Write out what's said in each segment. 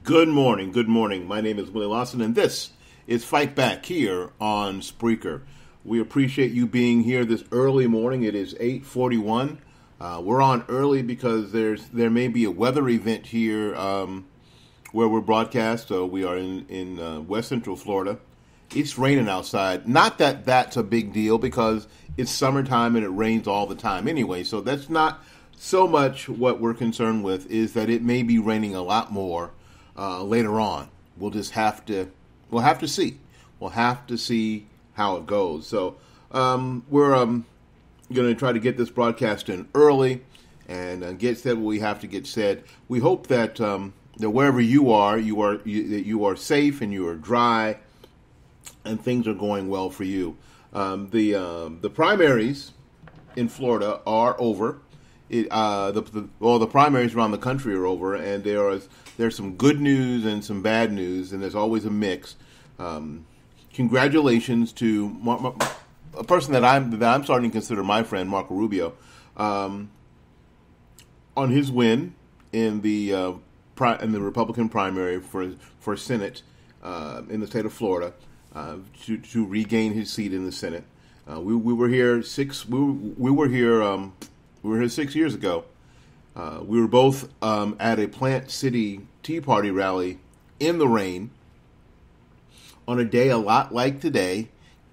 Good morning, good morning. My name is Willie Lawson, and this is Fight Back here on Spreaker. We appreciate you being here this early morning. It is 8:41. We're on early because there may be a weather event here where we're broadcast. So we are in West Central Florida. It's raining outside. Not that that's a big deal because it's summertime and it rains all the time anyway. So that's not so much what we're concerned with, is that it may be raining a lot more later on. We'll have to see. We'll have to see how it goes. So we're going to try to get this broadcast in early and get said what we have to get said. We hope that that wherever you are safe and you are dry and things are going well for you. The primaries in Florida are over. The primaries around the country are over, and there's some good news and some bad news, and there's always a mix. Congratulations to a person that I'm starting to consider my friend, Marco Rubio, on his win in the Republican primary for Senate in the state of Florida to regain his seat in the Senate. We were here 6 years ago. We were both at a Plant City Tea Party rally in the rain on a day a lot like today,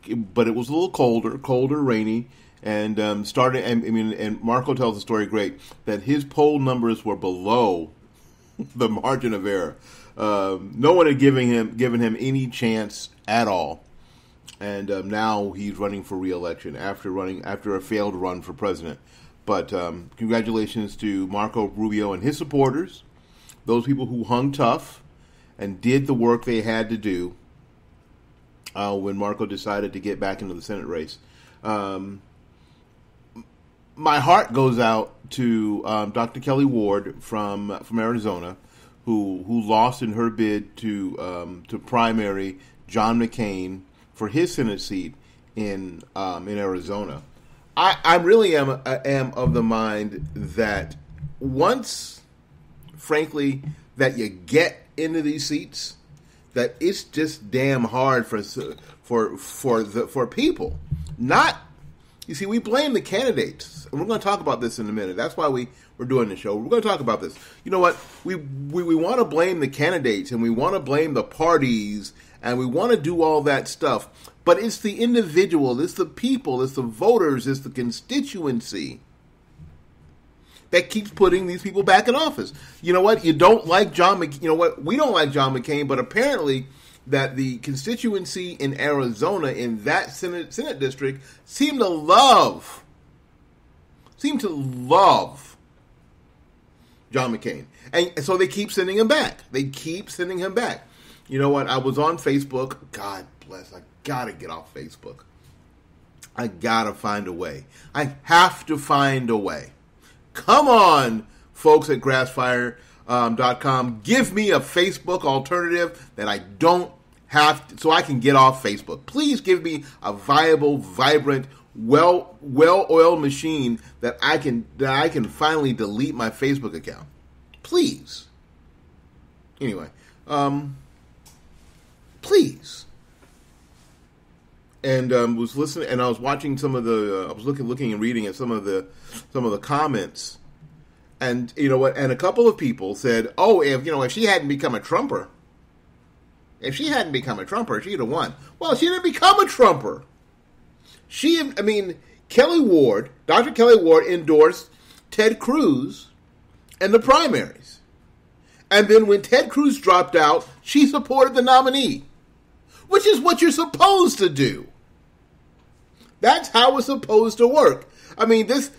but it was a little colder, rainy, and and Marco tells the story great, that his poll numbers were below the margin of error. No one had given him any chance at all. And now he's running for re-election after a failed run for president. But congratulations to Marco Rubio and his supporters, those people who hung tough and did the work they had to do when Marco decided to get back into the Senate race. My heart goes out to Dr. Kelly Ward from Arizona, who lost in her bid to primary John McCain for his Senate seat in Arizona. I really am of the mind that once, frankly, that you get into these seats, that it's just damn hard for people. Not, you see, we blame the candidates, and we're going to talk about this in a minute. That's why we're doing the show. We're going to talk about this. You know what? We want to blame the candidates, and we want to blame the parties, and we want to do all that stuff. But it's the individual, it's the people, it's the voters, it's the constituency that keeps putting these people back in office. You know what? You don't like John McCain. You know what? We don't like John McCain, but apparently that the constituency in Arizona, in that Senate district, seem to love John McCain. And so they keep sending him back. You know what? I was on Facebook. God bless. I gotta get off Facebook. I gotta find a way. I have to find a way. Come on, folks at grassfire.com. Give me a Facebook alternative that I don't have to, so I can get off Facebook. Please give me a viable, vibrant, well-oiled machine that I can finally delete my Facebook account. Please. Anyway, please. And was listening, and I was watching some of the. I was looking and reading at some of the comments, and you know what? And a couple of people said, "Oh, if she hadn't become a Trumper, she'd have won." Well, she didn't become a Trumper. Kelly Ward, Dr. Kelly Ward, endorsed Ted Cruz in the primaries, and then when Ted Cruz dropped out, she supported the nominee, which is what you're supposed to do. That's how it's supposed to work. This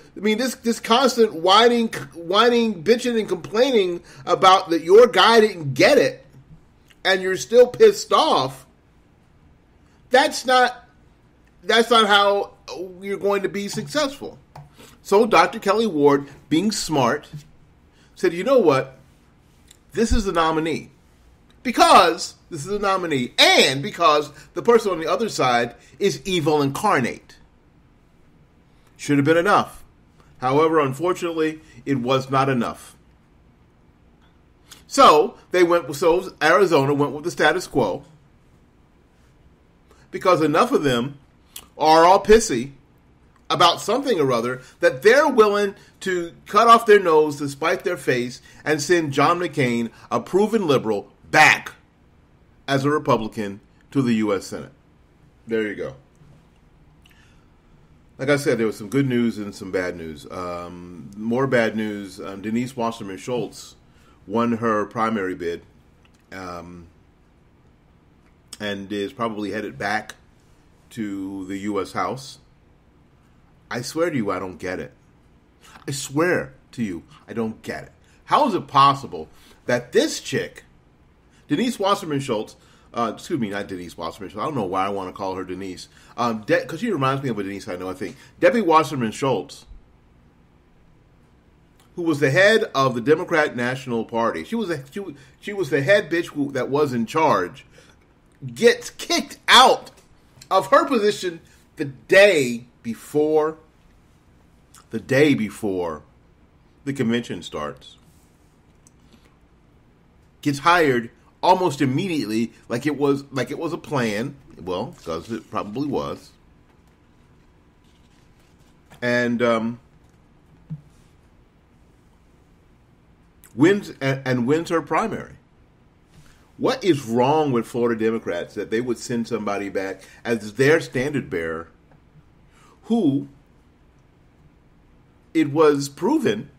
constant whining, bitching, and complaining about that your guy didn't get it, and you're still pissed off. That's not how you're going to be successful. So Dr. Kelly Ward, being smart, said, "You know what? This is the nominee." Because this is a nominee, and because the person on the other side is evil incarnate. Should have been enough. However, unfortunately, it was not enough. So Arizona went with the status quo because enough of them are all pissy about something or other that they're willing to cut off their nose to spite their face and send John McCain, a proven liberal, back as a Republican to the U.S. Senate. There you go. Like I said, there was some good news and some bad news. More bad news, Denise Wasserman Schultz won her primary bid and is probably headed back to the U.S. House. I swear to you, I don't get it. I swear to you, I don't get it. How is it possible that this chick, Denise Wasserman Schultz, not Denise Wasserman Schultz, I don't know why I want to call her Denise, because she reminds me of a Denise I know, I think. Debbie Wasserman Schultz, who was the head of the Democrat National Party, she was the head bitch that was in charge, gets kicked out of her position the day before the convention starts. Gets hired almost immediately, like it was a plan. Well, because it probably was. And wins her primary. What is wrong with Florida Democrats that they would send somebody back as their standard bearer who it was proven,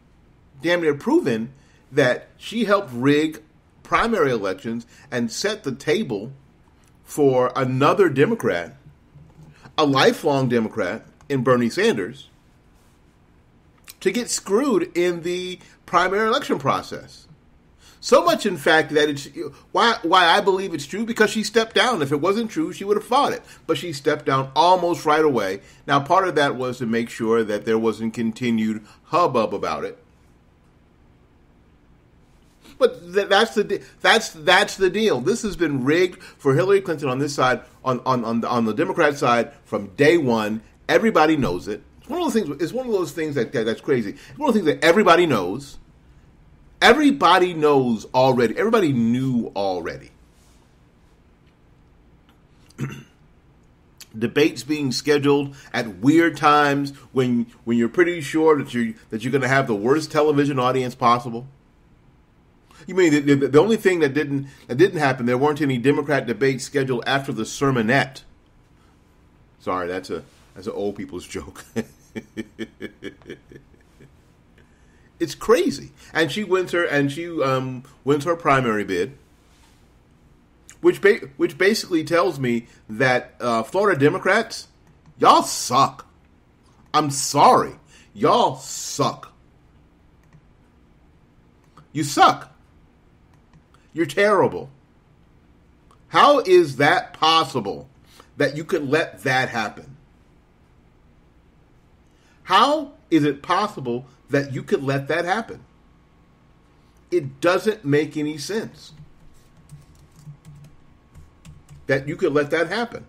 damn near proven, that she helped rig primary elections and set the table for another Democrat, a lifelong Democrat in Bernie Sanders, to get screwed in the primary election process. So much, in fact, that it's why I believe it's true, because she stepped down. If it wasn't true, she would have fought it. But she stepped down almost right away. Now, part of that was to make sure that there wasn't continued hubbub about it. But that's the deal. This has been rigged for Hillary Clinton on this side, on the Democrat side from day one. Everybody knows it. It's one of those things. It's one of those things that's crazy. It's one of the things that everybody knows. Everybody knows already. Everybody knew already. Debates being scheduled at weird times when you're pretty sure that you're going to have the worst television audience possible. You mean the only thing that didn't happen? There weren't any Democrat debates scheduled after the sermonette. Sorry, that's an old people's joke. It's crazy, and she wins her primary bid, which basically tells me that Florida Democrats, y'all suck. I'm sorry, y'all suck. You suck. You're terrible. How is that possible that you could let that happen? How is it possible that you could let that happen? It doesn't make any sense that you could let that happen.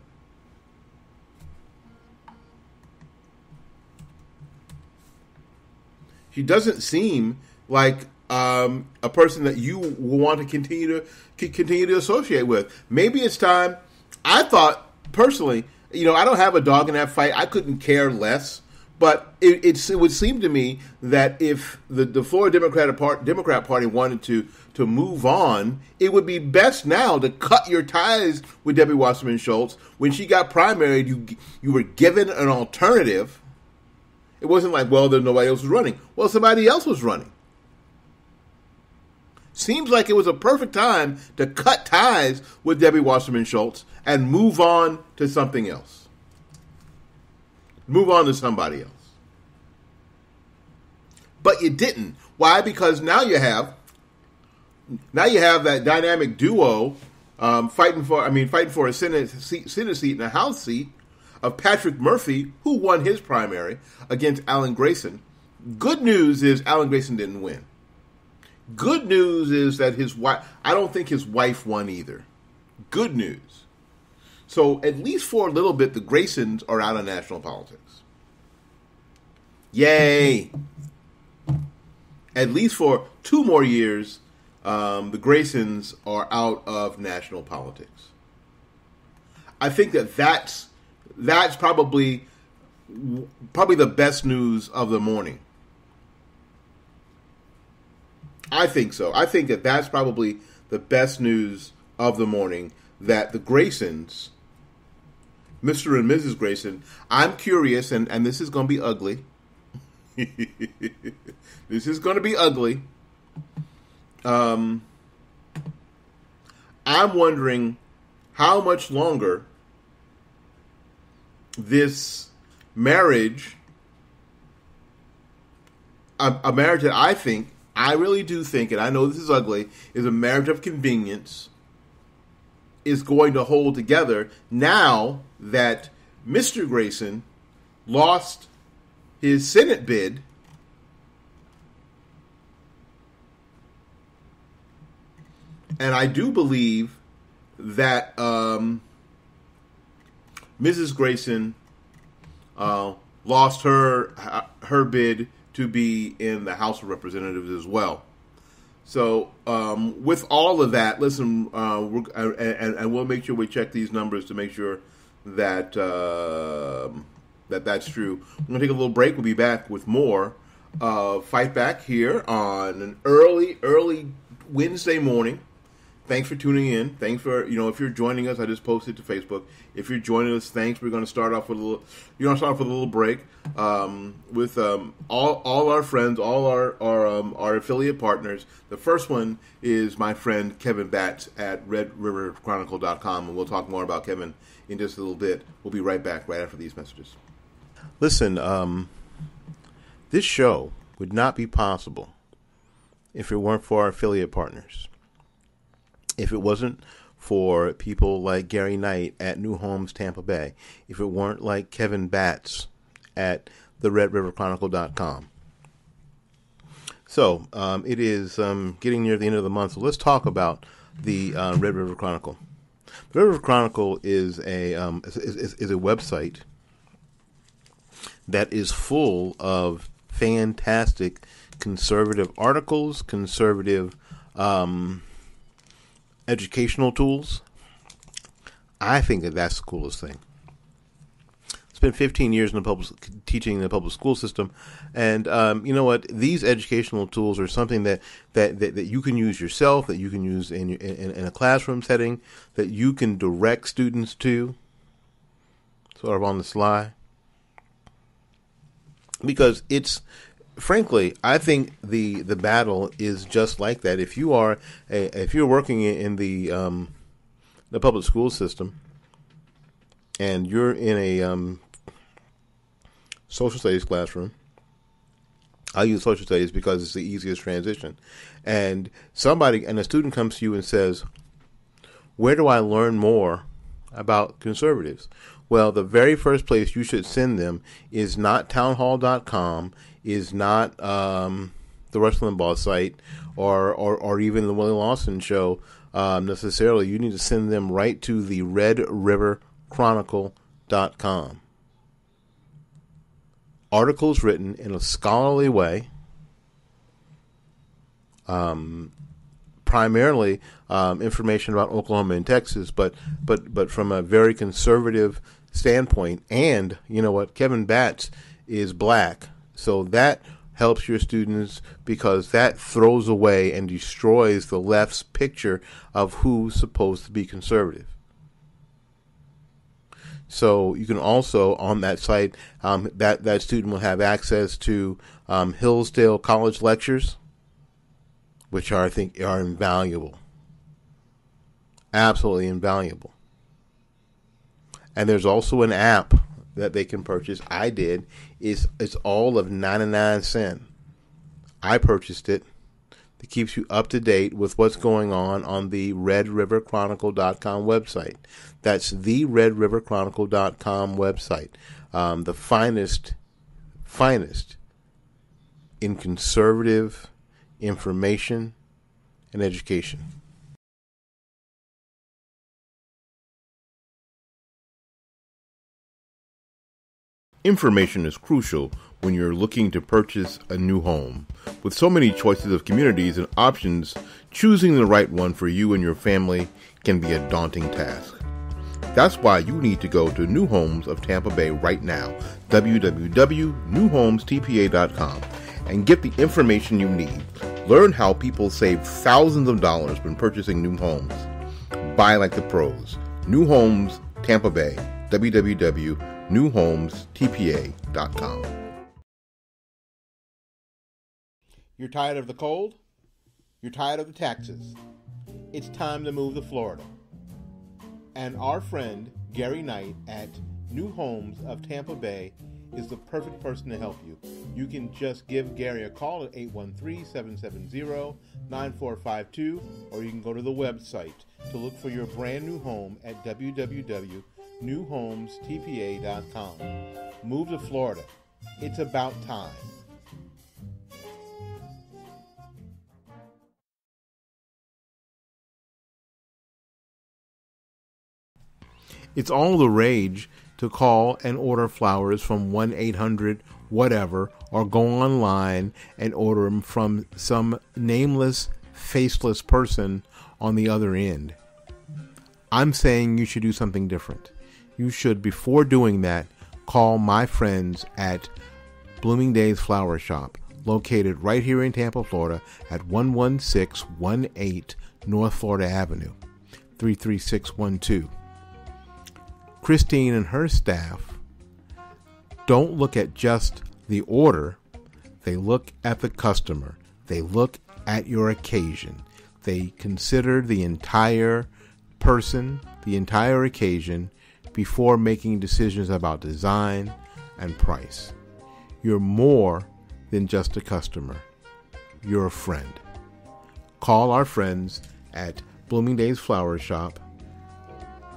She doesn't seem like a person that you will want to continue to associate with. Maybe it's time. I thought personally, I don't have a dog in that fight. I couldn't care less. But it would seem to me that if the Florida Democrat Party wanted to move on, it would be best now to cut your ties with Debbie Wasserman Schultz. When she got primaried, you were given an alternative. It wasn't like, well, there's nobody else was running. Well, somebody else was running. Seems like it was a perfect time to cut ties with Debbie Wasserman Schultz and move on to something else. Move on to somebody else. But you didn't. Why? Because now you have that dynamic duo fighting for a Senate seat and a House seat of Patrick Murphy, who won his primary against Alan Grayson. Good news is Alan Grayson didn't win. Good news is that I don't think his wife won either. Good news. So at least for a little bit, the Graysons are out of national politics. Yay! At least for 2 more years, the Graysons are out of national politics. I think that's probably the best news of the morning. I think so. I think that's probably the best news of the morning, that the Graysons, Mr. and Mrs. Grayson, I'm curious, and this is going to be ugly. This is going to be ugly. I'm wondering how much longer this marriage, a marriage that I really do think, and I know this is ugly, is a marriage of convenience, is going to hold together now that Mr. Grayson lost his Senate bid. And I do believe that Mrs. Grayson lost her bid to be in the House of Representatives as well. So with all of that, listen, and we'll make sure we check these numbers to make sure that that's true. We're going to take a little break. We'll be back with more Fight Back here on an early Wednesday morning. Thanks for tuning in. Thanks for, if you're joining us, I just posted to Facebook. If you're joining us, thanks. We're going to start off with a little break with all our friends, all our affiliate partners. The first one is my friend Kevin Batts at revile.com, and we'll talk more about Kevin in just a little bit. We'll be right back right after these messages. Listen, this show would not be possible if it weren't for our affiliate partners. If it wasn't for people like Gary Knight at New Homes Tampa Bay, if it weren't like Kevin Batts at the redriverchronicle.com. So it is getting near the end of the month, so let's talk about the Red River Chronicle. The Red River Chronicle is a website that is full of fantastic conservative articles, conservative educational tools. I think that's the coolest thing. Spent 15 years in teaching in the public school system, and you know what? These educational tools are something that you can use yourself, that you can use in a classroom setting, that you can direct students to, sort of on the sly. Because it's, frankly, I think the battle is just like that. If you're working in the public school system, and you're in a social studies classroom, I use social studies because it's the easiest transition. And a student comes to you and says, "Where do I learn more about conservatives?" Well, the very first place you should send them is not townhall.com, is not the Rush Limbaugh site, or even the Willie Lawson show necessarily. You need to send them right to the redriverchronicle.com. Articles written in a scholarly way, primarily information about Oklahoma and Texas, but from a very conservative standpoint. And you know what? Kevin Batts is black, so that helps your students because that throws away and destroys the left's picture of who's supposed to be conservative. So you can also, on that site, that student will have access to Hillsdale College lectures, which I think are invaluable. Absolutely invaluable. And there's also an app that they can purchase. I did. It's all of 99 cents. I purchased it. It keeps you up to date with what's going on the redriverchronicle.com website. That's the redriverchronicle.com website. The finest in conservative information and education. Information is crucial when you're looking to purchase a new home. With so many choices of communities and options, choosing the right one for you and your family can be a daunting task. That's why you need to go to New Homes of Tampa Bay right now, www.newhomestpa.com, and get the information you need. Learn how people save thousands of dollars when purchasing new homes. Buy like the pros. New Homes Tampa Bay, www.newhomestpa.com. You're tired of the cold? You're tired of the taxes? It's time to move to Florida. And our friend Gary Knight at New Homes of Tampa Bay is the perfect person to help you. You can just give Gary a call at 813-770-9452, or you can go to the website to look for your brand new home at www.newhomestpa.com. Move to Florida. It's about time. It's all the rage to call and order flowers from 1-800-whatever, or go online and order them from some nameless, faceless person on the other end. I'm saying you should do something different. You should, before doing that, call my friends at Blooming Days Flower Shop, located right here in Tampa, Florida, at 11618 North Florida Avenue, 33612. Christine and her staff don't look at just the order. They look at the customer. They look at your occasion. They consider the entire person, the entire occasion, before making decisions about design and price. You're more than just a customer. You're a friend. Call our friends at Blooming Days Flower Shop,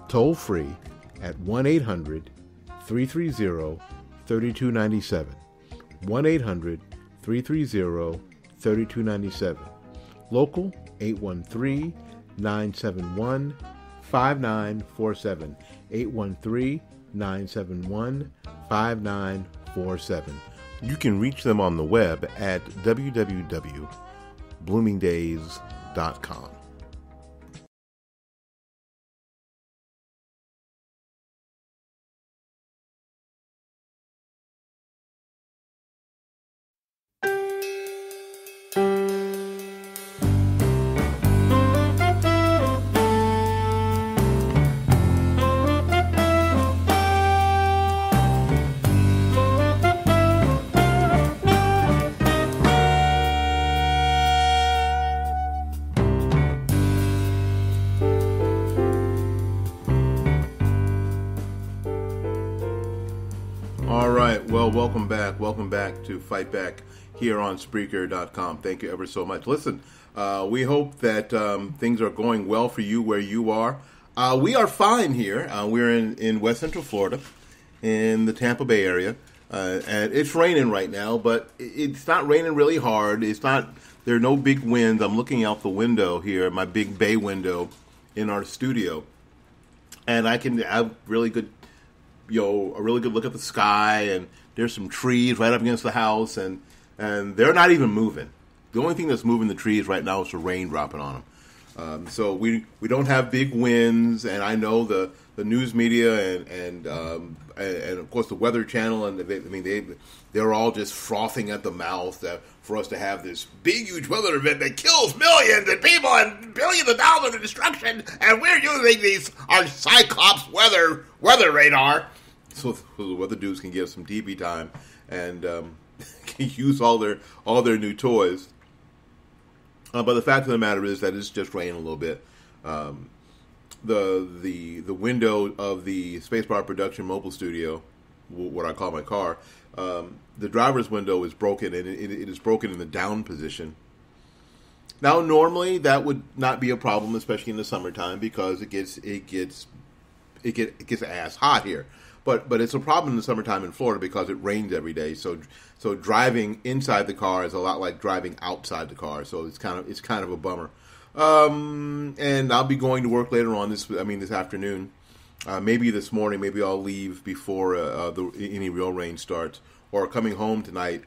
toll free, at 1-800-330-3297. 1-800-330-3297. Local, 813-971-5947. 813-971-5947. You can reach them on the web at www.bloomingdays.com. Welcome back to Fight Back here on Spreaker.com. Thank you ever so much. Listen, we hope that things are going well for you where you are. We are fine here. We're in West Central Florida, in the Tampa Bay area, and it's raining right now, but it's not raining really hard. There are no big winds. I'm looking out the window here, my big bay window in our studio, and I can have really good, a really good look at the sky, and there's some trees right up against the house, and they're not even moving. The only thing that's moving the trees right now is the rain dropping on them. So we don't have big winds, and I know the news media and of course the Weather Channel, and they're all just frothing at the mouth for us to have this big, huge weather event that kills millions of people and billions of dollars of destruction, and we're using our Cyclops weather radar. So the weather dudes can get some TV time and can use all their new toys. But the fact of the matter is that it's just raining a little bit. The window of the Spacebar Production mobile studio, what I call my car, the driver's window is broken, and it is broken in the down position. Now, normally that would not be a problem, especially in the summertime, because it gets ass hot here. But it's a problem in the summertime in Florida because it rains every day. So driving inside the car is a lot like driving outside the car. So it's kind of a bummer. And I'll be going to work later on this afternoon. Maybe this morning. Maybe I'll leave before any real rain starts. Or coming home tonight,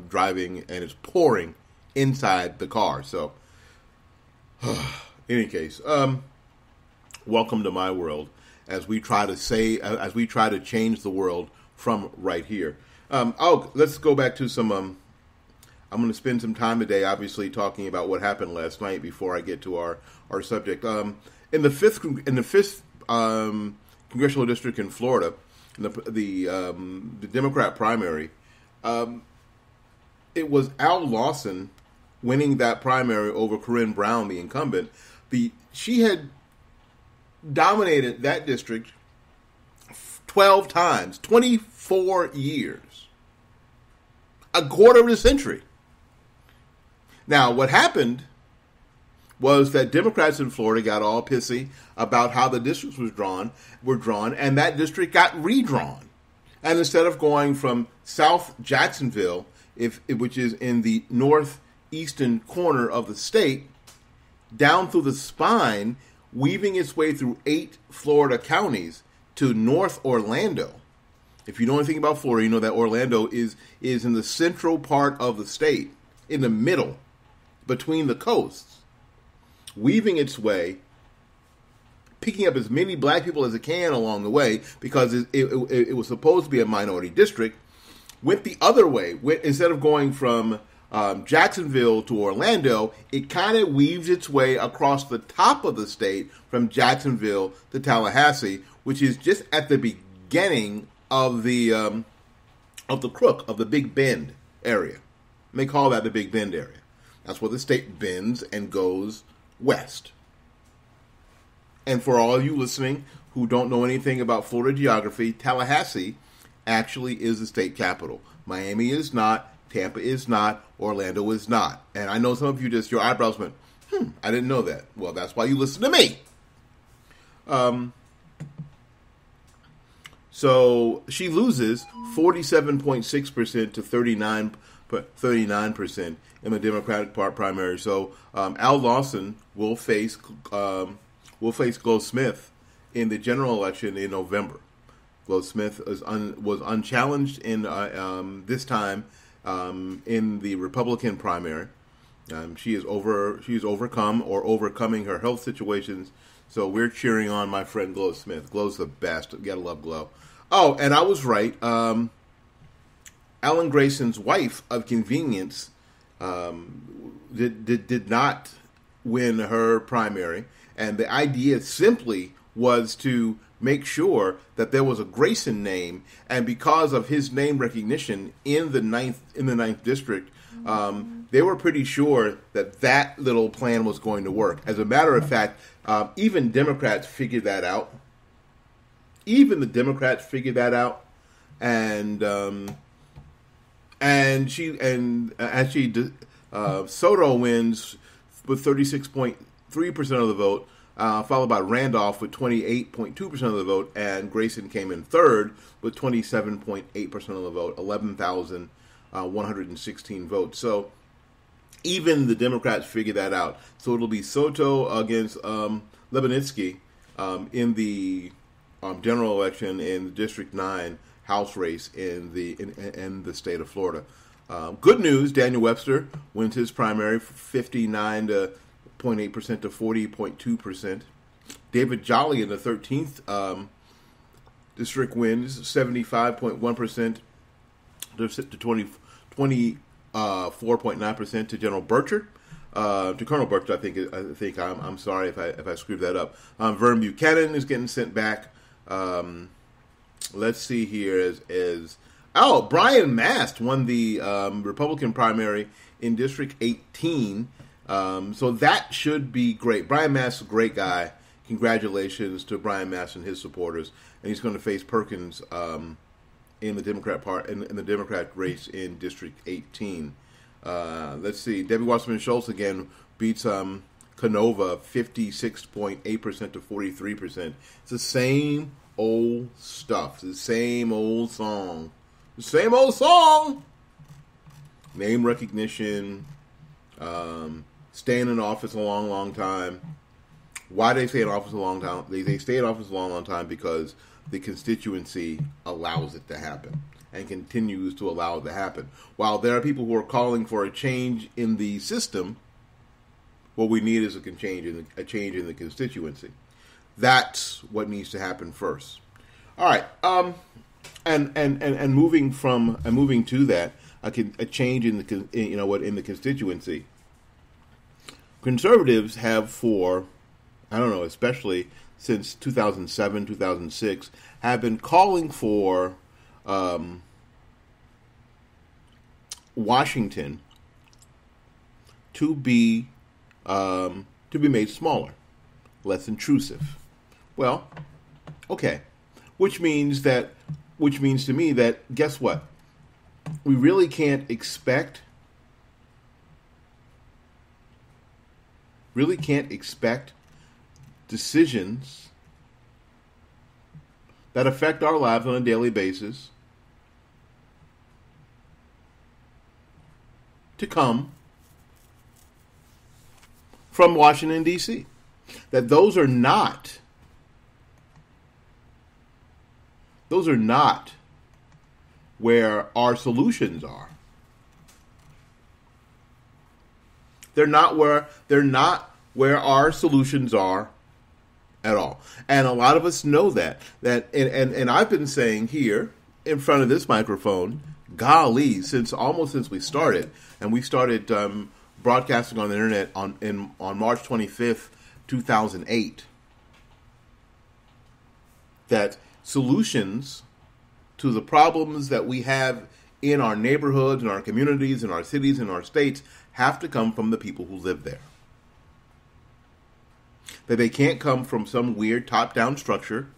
driving, and it's pouring inside the car. So Any case, welcome to my world as we try to change the world from right here. Let's go back to some. I'm going to spend some time today, obviously, talking about what happened last night before I get to our subject. In the fifth congressional district in Florida, the Democrat primary, it was Al Lawson winning that primary over Corinne Brown, the incumbent. She had dominated that district 12 times, 24 years, a quarter of a century. Now, what happened was that Democrats in Florida got all pissy about how the districts were drawn, and that district got redrawn. And instead of going from South Jacksonville, which is in the northeastern corner of the state, down through the spine, weaving its way through 8 Florida counties to North Orlando. If you know anything about Florida, you know that Orlando is in the central part of the state, in the middle, between the coasts, weaving its way, picking up as many black people as it can along the way, because it was supposed to be a minority district, went the other way. Instead of going from Jacksonville to Orlando, it kind of weaves its way across the top of the state from Jacksonville to Tallahassee, which is just at the beginning of the crook of the Big Bend area. And they call that the Big Bend area. That's where the state bends and goes west. And for all of you listening who don't know anything about Florida geography, Tallahassee actually is the state capital. Miami is not. Tampa is not. Orlando is not. And I know some of you your eyebrows went, I didn't know that. Well, that's why you listen to me. So she loses 47.6% to 39% in the Democratic primary. So Al Lawson will face Glo Smith in the general election in November. Glo Smith was unchallenged in this time in the Republican primary. She is overcoming her health situations. So we're cheering on my friend Glo Smith. Glo's the best. You gotta love Glo. Oh, and I was right. Alan Grayson's wife of convenience did not win her primary, and the idea simply was to make sure that there was a Grayson name, and because of his name recognition in the ninth district, they were pretty sure that little plan was going to work. As a matter of fact, even Democrats figured that out. Even the Democrats figured that out, and Soto wins with 36.3% of the vote, followed by Randolph with 28.2% of the vote, and Grayson came in third with 27.8% of the vote, 11,116 votes. So even the Democrats figured that out. So it'll be Soto against Lebedzinski in the general election in District 9 House race in the state of Florida. Good news, Daniel Webster wins his primary 59.8% to 40.2%. David Jolly in the 13th district wins 75.1% to 24.9% to General Burchard. To Colonel Burchard, I think I'm sorry if I screwed that up. Vern Buchanan is getting sent back. Let's see here. Brian Mast won the Republican primary in District 18. So that should be great. Brian Mast is a great guy. Congratulations to Brian Mast and his supporters. And he's going to face Perkins in the Democrat in the Democrat race in District 18. Let's see. Debbie Wasserman Schultz again beats Canova 56.8% to 43%. It's the same old stuff. It's the same old song. The same old song. Name recognition. Staying in office a long, long time. Why do they stay in office a long time? They stay in office a long, long time because the constituency allows it to happen and continues to allow it to happen. While there are people who are calling for a change in the system, What we need is a change in the constituency. That's what needs to happen first. All right. And moving to that, a change in the constituency. Conservatives have especially since 2007, 2006, have been calling for Washington to be made smaller, less intrusive. Well, okay, which means to me that, guess what? We really can't expect decisions that affect our lives on a daily basis to come from Washington, D.C. That those are not where our solutions are. They're not where our solutions are at all. And a lot of us know that and I've been saying here in front of this microphone, golly, since we started, and we started broadcasting on the internet on March 25th, 2008, that solutions to the problems that we have in our neighborhoods, in our communities, in our cities, in our states, have to come from the people who live there. That they can't come from some weird top-down structure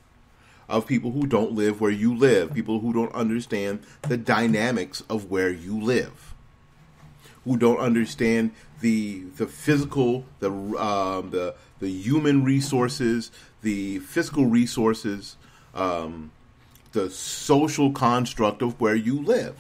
of people who don't live where you live, people who don't understand the dynamics of where you live, who don't understand the physical, the human resources, the fiscal resources, the social construct of where you live.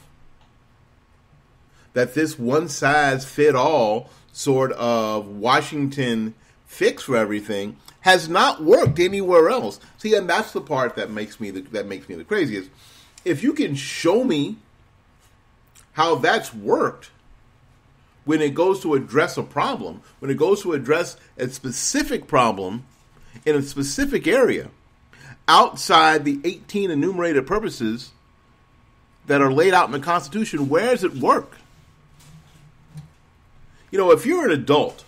That this one-size-fit-all sort of Washington fix for everything has not worked anywhere else. See, and that's the part that makes me the craziest. If you can show me how that's worked when it goes to address a problem, when it goes to address a specific problem in a specific area, outside the 18 enumerated purposes that are laid out in the Constitution, where does it work? You know, if you're an adult,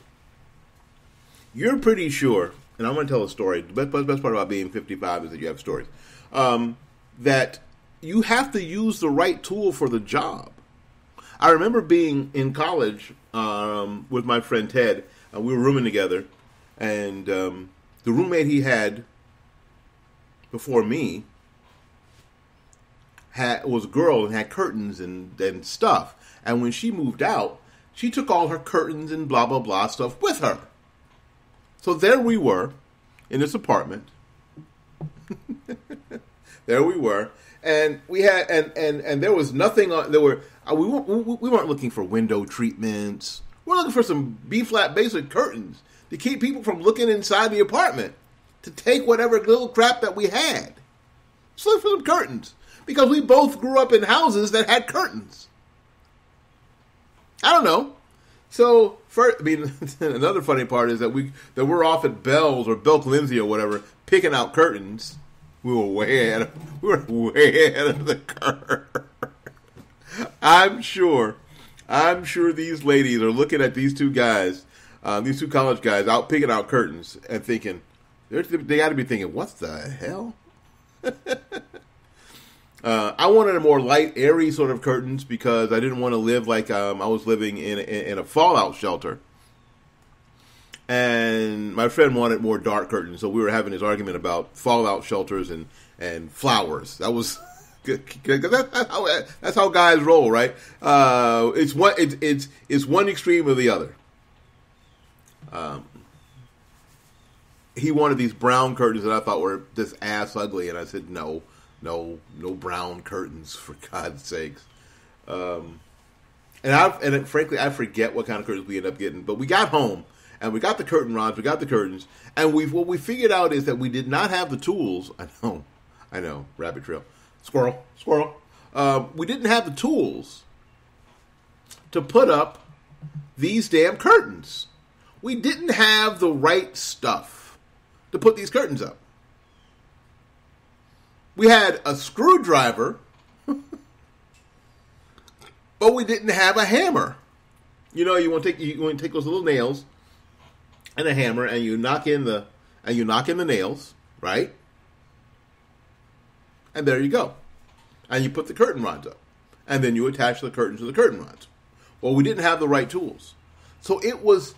you're pretty sure, and I'm going to tell a story. The best part about being 55 is that you have stories. That you have to use the right tool for the job. I remember being in college with my friend Ted. We were rooming together, and the roommate he had before me was a girl and had curtains and stuff. And when she moved out, she took all her curtains and blah, blah, blah stuff with her. So there we were in this apartment. There we were. And we had and there was nothing on we weren't looking for window treatments. We're looking for some B-flat basic curtains to keep people from looking inside the apartment, to take whatever little crap that we had. Just look for some curtains, because we both grew up in houses that had curtains. I don't know. So, another funny part is that we're off at Bell's or Belk Lindsay or whatever, picking out curtains. We were way ahead of the curve. I'm sure these ladies are looking at these two guys, these two college guys out picking out curtains and thinking, they got to be thinking, what the hell? I wanted a more light, airy sort of curtains because I didn't want to live like I was living in a fallout shelter. And my friend wanted more dark curtains, so we were having this argument about fallout shelters and flowers. That was good, because that's how guys roll, right? It's one extreme or the other. He wanted these brown curtains that I thought were just ass ugly, and I said no brown curtains, for God's sakes. Frankly, I forget what kind of curtains we ended up getting, but we got home. And we got the curtain rods, we got the curtains, and what we figured out is that we did not have the tools. I know, rabbit trail. Squirrel. We didn't have the tools to put up these damn curtains. we didn't have the right stuff to put these curtains up. We had a screwdriver, but we didn't have a hammer. You know, you want to take those little nails and a hammer, and you knock in the nails, right? And there you go. And you put the curtain rods up, and then you attach the curtains to the curtain rods. Well, we didn't have the right tools, so it was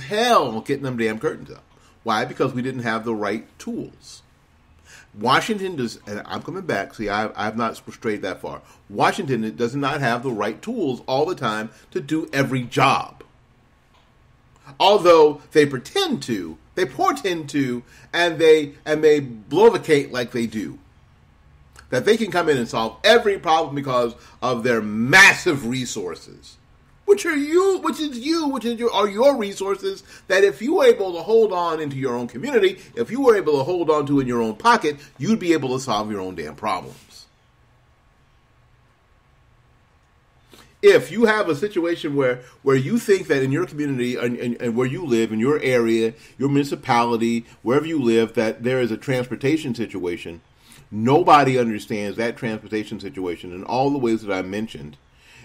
hell getting them damn curtains up. Why? Because we didn't have the right tools. Washington does, and I'm coming back. See, I've not strayed that far. Washington does not have the right tools all the time to do every job. Although they pretend to, they portend to, and they blovocate like they do. That they can come in and solve every problem because of their massive resources. Which are your resources that if you were able to hold on into your own community, if you were able to hold on to in your own pocket, you'd be able to solve your own damn problems. If you have a situation where you think that in your community and where you live, in your area, your municipality, wherever you live, that there is a transportation situation, nobody understands that transportation situation in all the ways that I mentioned,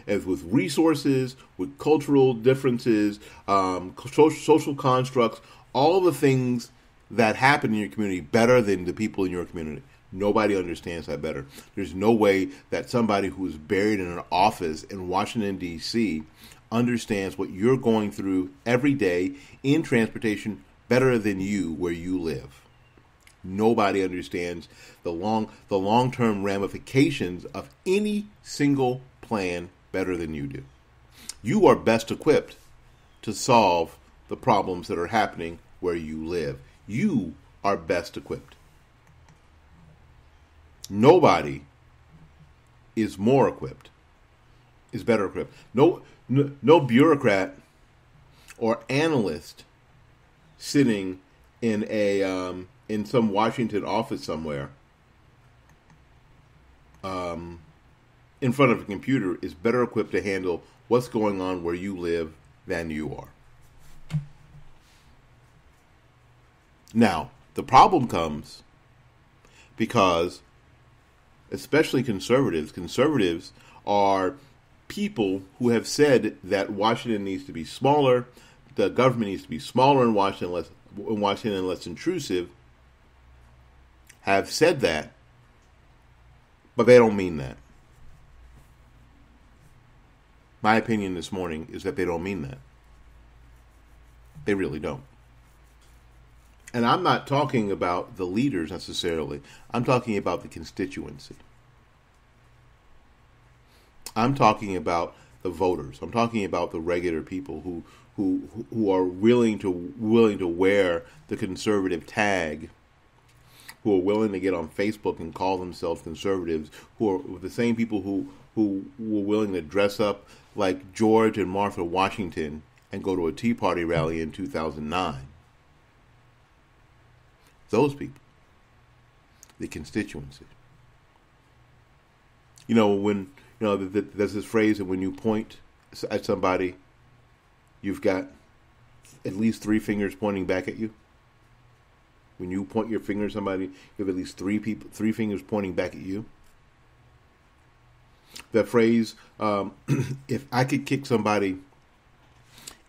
as with resources, with cultural differences, social constructs, all the things that happen in your community better than the people in your community. Nobody understands that better. There's no way that somebody who is buried in an office in Washington, D.C. understands what you're going through every day in transportation better than you where you live. Nobody understands the long-term ramifications of any single plan better than you do. You are best equipped to solve the problems that are happening where you live. You are best equipped. Nobody is more equipped, is better equipped. No bureaucrat or analyst sitting in in some Washington office somewhere in front of a computer is better equipped to handle what's going on where you live than you are. Now, the problem comes because, especially conservatives are people who have said that Washington needs to be smaller, the government needs to be smaller in Washington and less intrusive, have said that, but they don't mean that. My opinion this morning is that they don't mean that. They really don't. And I'm not talking about the leaders necessarily. I'm talking about the constituency. I'm talking about the voters. I'm talking about the regular people who are willing to wear the conservative tag, who are willing to get on Facebook and call themselves conservatives, who are the same people who were willing to dress up like George and Martha Washington and go to a Tea Party rally in 2009. Those people, the constituency. There's this phrase that when you point at somebody, you've got at least 3 fingers pointing back at you. When you point your finger at somebody, you have at least 3 fingers pointing back at you. That phrase, if I could kick somebody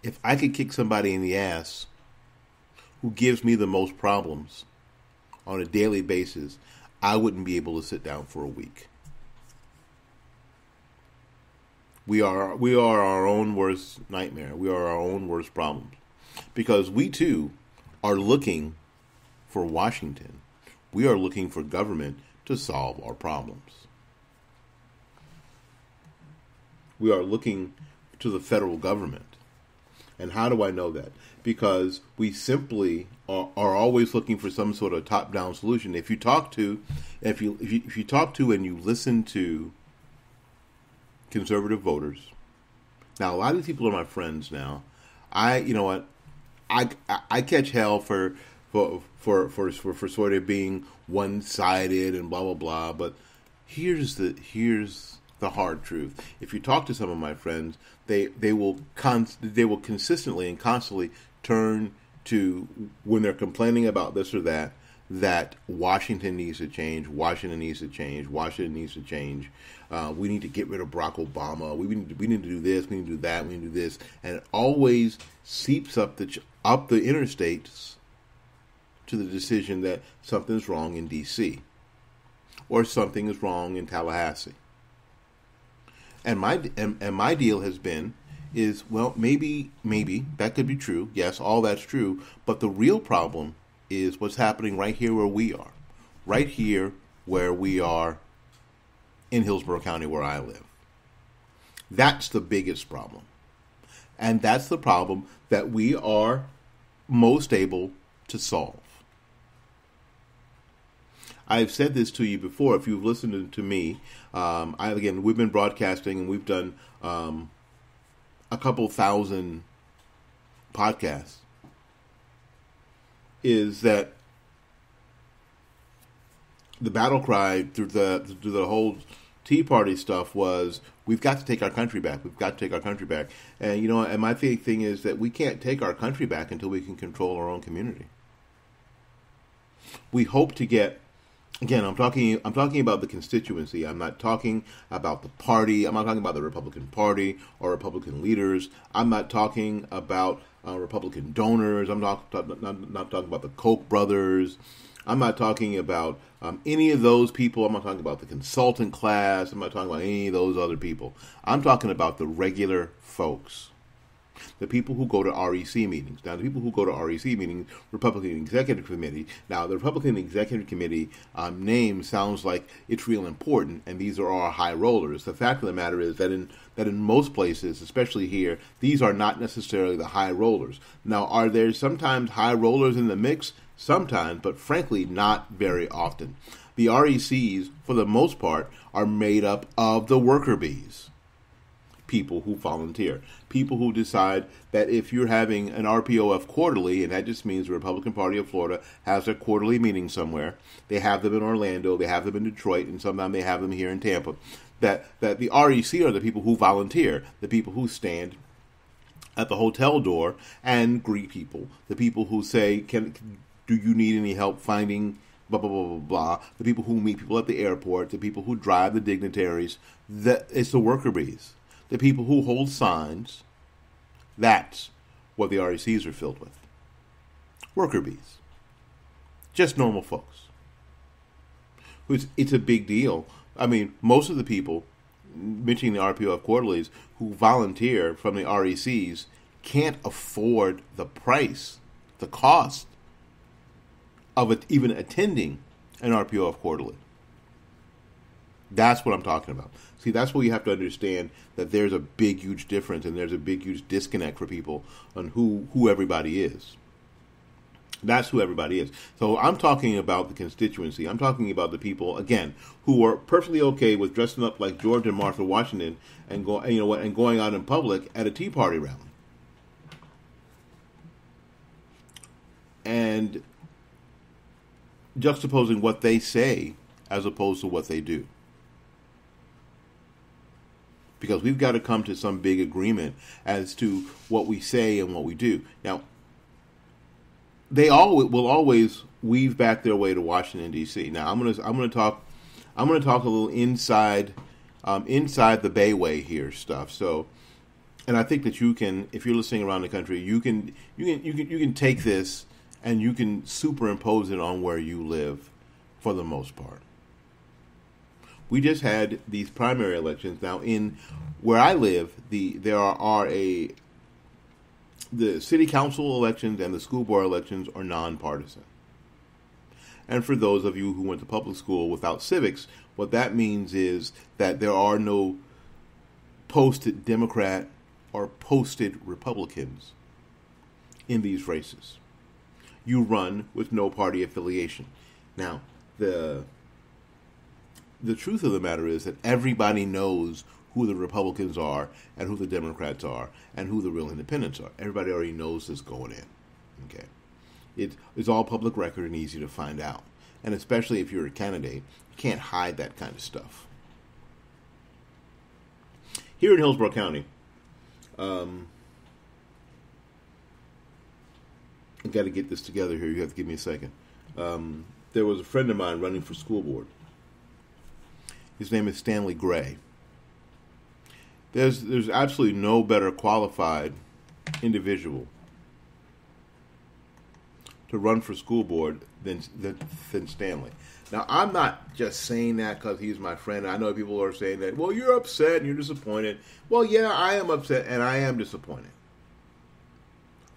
in the ass who gives me the most problems on a daily basis, I wouldn't be able to sit down for a week. We are our own worst nightmare. We are our own worst problems. Because we too are looking for Washington. We are looking for government to solve our problems. We are looking to the federal government. And how do I know that? Because we simply are always looking for some sort of top-down solution. If you talk to and you listen to conservative voters, now a lot of these people are my friends now. I catch hell for sort of being one-sided and blah blah blah. But here's the hard truth. If you talk to some of my friends, they will consistently and constantly turn to, when they're complaining about this or that, that Washington needs to change, Washington needs to change, Washington needs to change. We need to get rid of Barack Obama. We need to do this. We need to do that. We need to do this. And it always seeps up the interstates to the decision that something's wrong in D.C. or something is wrong in Tallahassee. And my deal has been is, well, maybe that could be true. Yes, all that's true. But the real problem is what's happening right here where we are. Right here where we are in Hillsborough County where I live. That's the biggest problem. And that's the problem that we are most able to solve. I've said this to you before. If you've listened to me, we've been broadcasting and we've done a couple thousand podcasts. Is that the battle cry through the whole Tea Party stuff was, we've got to take our country back. We've got to take our country back. And and my thing is that we can't take our country back until we can control our own community. We hope to get. Again, I'm talking about the constituency. I'm not talking about the party. I'm not talking about the Republican Party or Republican leaders. I'm not talking about Republican donors. I'm not talking about the Koch brothers. I'm not talking about any of those people. I'm not talking about the consultant class. I'm not talking about any of those other people. I'm talking about the regular folks. The people who go to REC meetings. Now, the people who go to REC meetings, Republican Executive Committee. Now, the Republican Executive Committee name sounds like it's real important, and these are all high rollers. The fact of the matter is that in most places, especially here, these are not necessarily the high rollers. Now, are there sometimes high rollers in the mix? Sometimes, but frankly, not very often. The RECs, for the most part, are made up of the worker bees. People who volunteer, people who decide that if you're having an RPOF quarterly, and that just means the Republican Party of Florida has their quarterly meeting somewhere, they have them in Orlando, they have them in Detroit, and sometimes they have them here in Tampa, that the REC are the people who volunteer, the people who stand at the hotel door and greet people, the people who say, do you need any help finding blah, blah, blah, blah, blah, the people who meet people at the airport, the people who drive the dignitaries, it's the worker bees. The people who hold signs, that's what the RECs are filled with. Worker bees. Just normal folks. It's a big deal. I mean, most of the people, mentioning the RPOF quarterlies, who volunteer from the RECs can't afford the price, the cost of even attending an RPOF quarterly. That's what I'm talking about. See, that's where you have to understand that there's a big, huge difference and there's a big, huge disconnect for people on who everybody is. That's who everybody is. So I'm talking about the constituency. I'm talking about the people, again, who are perfectly okay with dressing up like George and Martha Washington and going out in public at a Tea Party rally. And juxtaposing what they say as opposed to what they do. Because we've got to come to some big agreement as to what we say and what we do. Now, they will always weave back their way to Washington D.C. Now, I'm going to talk a little inside the Bayway here stuff. So, and I think that you can, if you're listening around the country, you can take this and you can superimpose it on where you live, for the most part. We just had these primary elections. Now, in where I live, the city council elections and the school board elections are nonpartisan. And for those of you who went to public school without civics, what that means is that there are no posted Democrat or posted Republicans in these races. You run with no party affiliation. Now, the truth of the matter is that everybody knows who the Republicans are and who the Democrats are and who the real independents are. Everybody already knows this going in. Okay, it's all public record and easy to find out. And especially if you're a candidate, you can't hide that kind of stuff. Here in Hillsborough County, I got to get this together here. You have to give me a second. There was a friend of mine running for school board. His name is Stanley Gray. There's absolutely no better qualified individual to run for school board than Stanley. Now, I'm not just saying that because he's my friend. I know people are saying that, well, you're upset and you're disappointed. Well, yeah, I am upset and I am disappointed.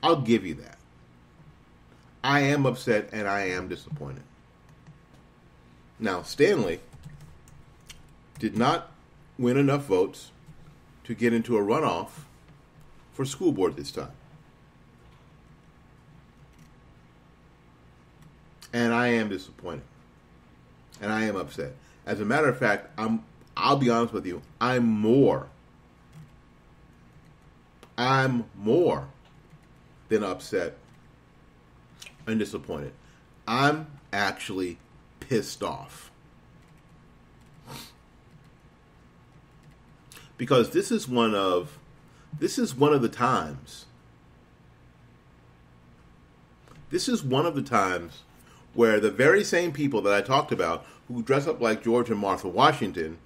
I'll give you that. I am upset and I am disappointed. Now, Stanley did not win enough votes to get into a runoff for school board this time. And I am disappointed. And I am upset. As a matter of fact, I'll be honest with you, I'm more than upset and disappointed. I'm actually pissed off. Because this is one of the times where the very same people that I talked about who dress up like George and Martha Washington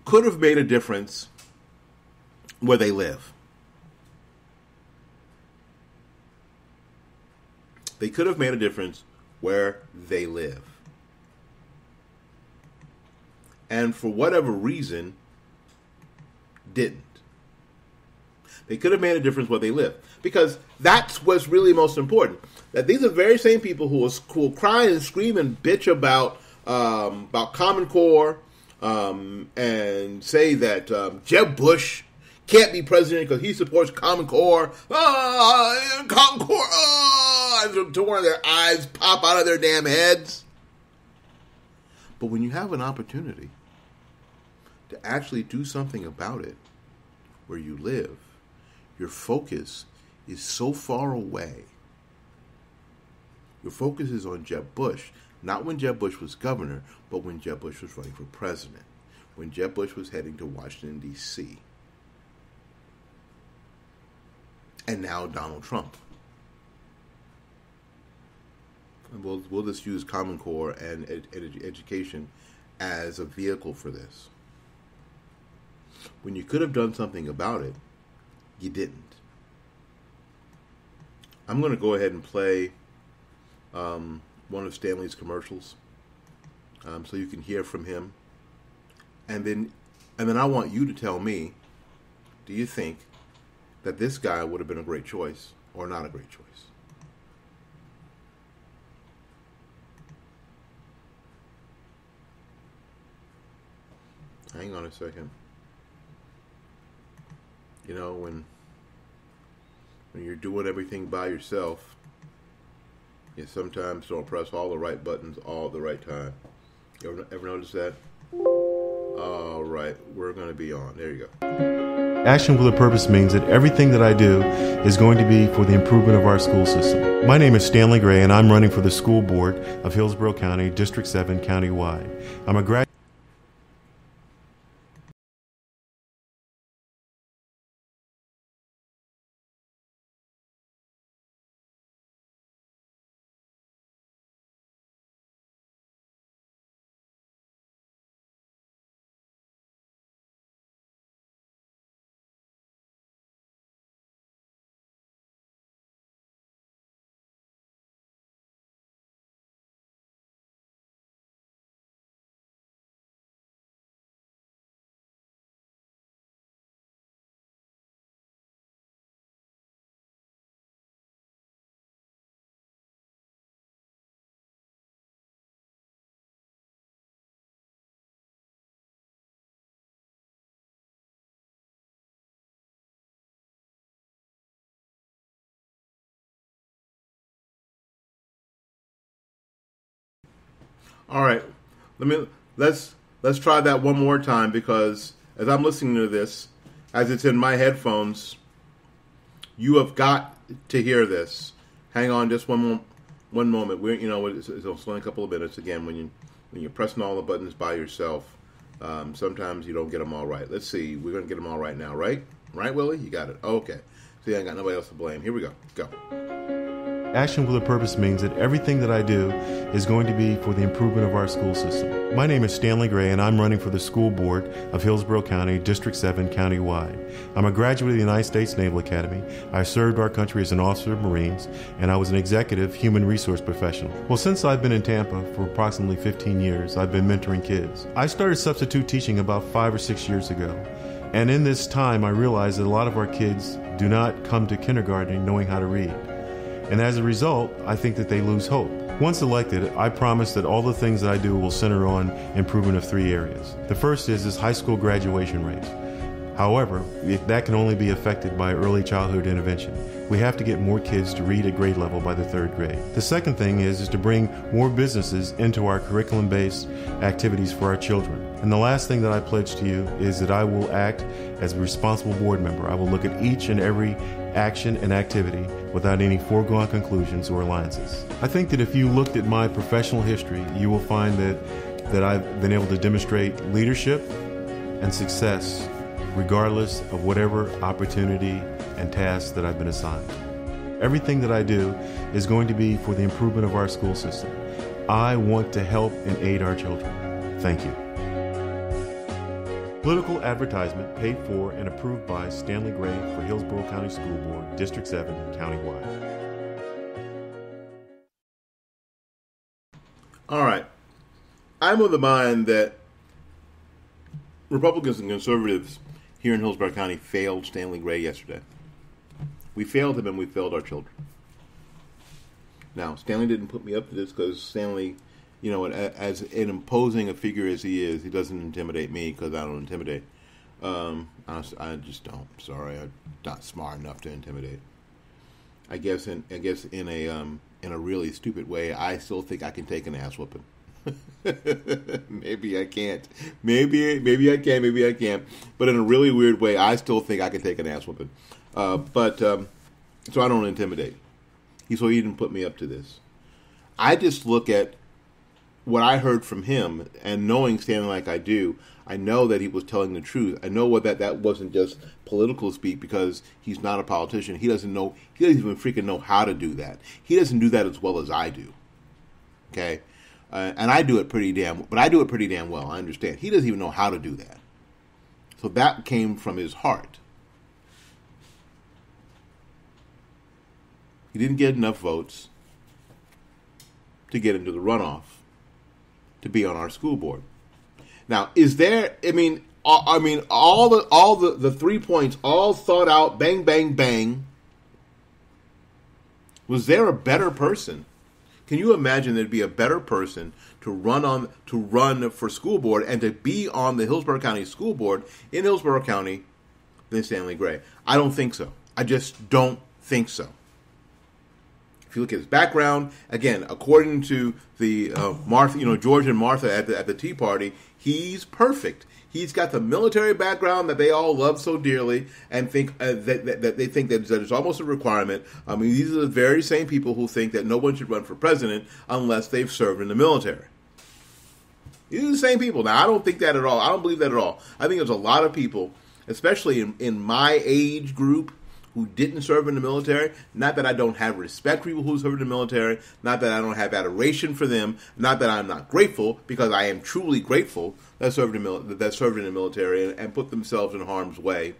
could have made a difference where they live. They could have made a difference where they live. And for whatever reason, didn't. They could have made a difference where they live. Because that's what's really most important. That these are the very same people who will cry and scream and bitch about Common Core and say that Jeb Bush can't be president because he supports Common Core. Common Core! To one of their eyes pop out of their damn heads. But when you have an opportunity to actually do something about it where you live, your focus is so far away. Your focus is on Jeb Bush, not when Jeb Bush was governor, but when Jeb Bush was running for president, when Jeb Bush was heading to Washington, D.C. And now Donald Trump. And we'll just use Common Core and education as a vehicle for this. When you could have done something about it, you didn't. I'm going to go ahead and play one of Stanley's commercials so you can hear from him. And then I want you to tell me, do you think that this guy would have been a great choice or not a great choice? Hang on a second. You know, when you're doing everything by yourself, you sometimes don't press all the right buttons all at the right time. You ever notice that? All right, we're going to be on. There you go. Action with a purpose means that everything that I do is going to be for the improvement of our school system. My name is Stanley Gray, and I'm running for the school board of Hillsborough County, District 7, countywide. I'm a graduate. All right, let's try that one more time, because as I'm listening to this, as it's in my headphones, you have got to hear this. Hang on, just one moment. It's only a couple of minutes. Again, when you're pressing all the buttons by yourself, sometimes you don't get them all right. Let's see, we're gonna get them all right now, right? Right, Willie? You got it. Okay. See, I ain't got nobody else to blame. Here we go. Go. Action with a purpose means that everything that I do is going to be for the improvement of our school system. My name is Stanley Gray, and I'm running for the school board of Hillsborough County, District 7, countywide. I'm a graduate of the United States Naval Academy. I served our country as an officer of Marines, and I was an executive human resource professional. Well, since I've been in Tampa for approximately 15 years, I've been mentoring kids. I started substitute teaching about 5 or 6 years ago. And in this time, I realized that a lot of our kids do not come to kindergarten knowing how to read. And as a result, I think that they lose hope. Once elected, I promise that all the things that I do will center on improvement of 3 areas. The first is high school graduation rate. However, that can only be affected by early childhood intervention. We have to get more kids to read at grade level by the 3rd grade. The second thing is to bring more businesses into our curriculum-based activities for our children. And the last thing that I pledge to you is that I will act as a responsible board member. I will look at each and every action and activity without any foregone conclusions or alliances. I think that if you looked at my professional history, you will find that I've been able to demonstrate leadership and success regardless of whatever opportunity and task that I've been assigned. Everything that I do is going to be for the improvement of our school system. I want to help and aid our children. Thank you. Political advertisement paid for and approved by Stanley Gray for Hillsborough County School Board, District 7, countywide. All right. I'm of the mind that Republicans and conservatives here in Hillsborough County failed Stanley Gray yesterday. We failed him and we failed our children. Now, Stanley didn't put me up to this because Stanley, you know, as an imposing a figure as he is, he doesn't intimidate me because I don't intimidate. I just don't. Sorry, I'm not smart enough to intimidate. I guess in a really stupid way, I still think I can take an ass whooping. Maybe I can't. Maybe I can. Maybe I can't. But in a really weird way, I still think I can take an ass whooping. So I don't intimidate. So he didn't put me up to this. I just look at what I heard from him, and knowing Stanley like I do, I know that he was telling the truth. I know that wasn't just political speak because he's not a politician. He doesn't know. He doesn't even freaking know how to do that. He doesn't do that as well as I do. Okay, and I do it pretty damn well. I understand. He doesn't even know how to do that. So that came from his heart. He didn't get enough votes to get into the runoff to be on our school board. Now, is there? All the 3 points, all thought out, bang, bang, bang. Was there a better person? Can you imagine there'd be a better person to run for school board and to be on the Hillsborough County School Board in Hillsborough County than Stanley Gray? I don't think so. I just don't think so. If you look at his background, again, according to the George and Martha at the Tea Party, he's perfect. He's got the military background that they all love so dearly, and think that they think that it's almost a requirement. I mean, these are the very same people who think that no one should run for president unless they've served in the military. These are the same people. Now, I don't think that at all. I don't believe that at all. I think there's a lot of people, especially in my age group, who didn't serve in the military. Not that I don't have respect for people who served in the military, not that I don't have adoration for them, not that I'm not grateful, because I am truly grateful that served in the military and put themselves in harm's way.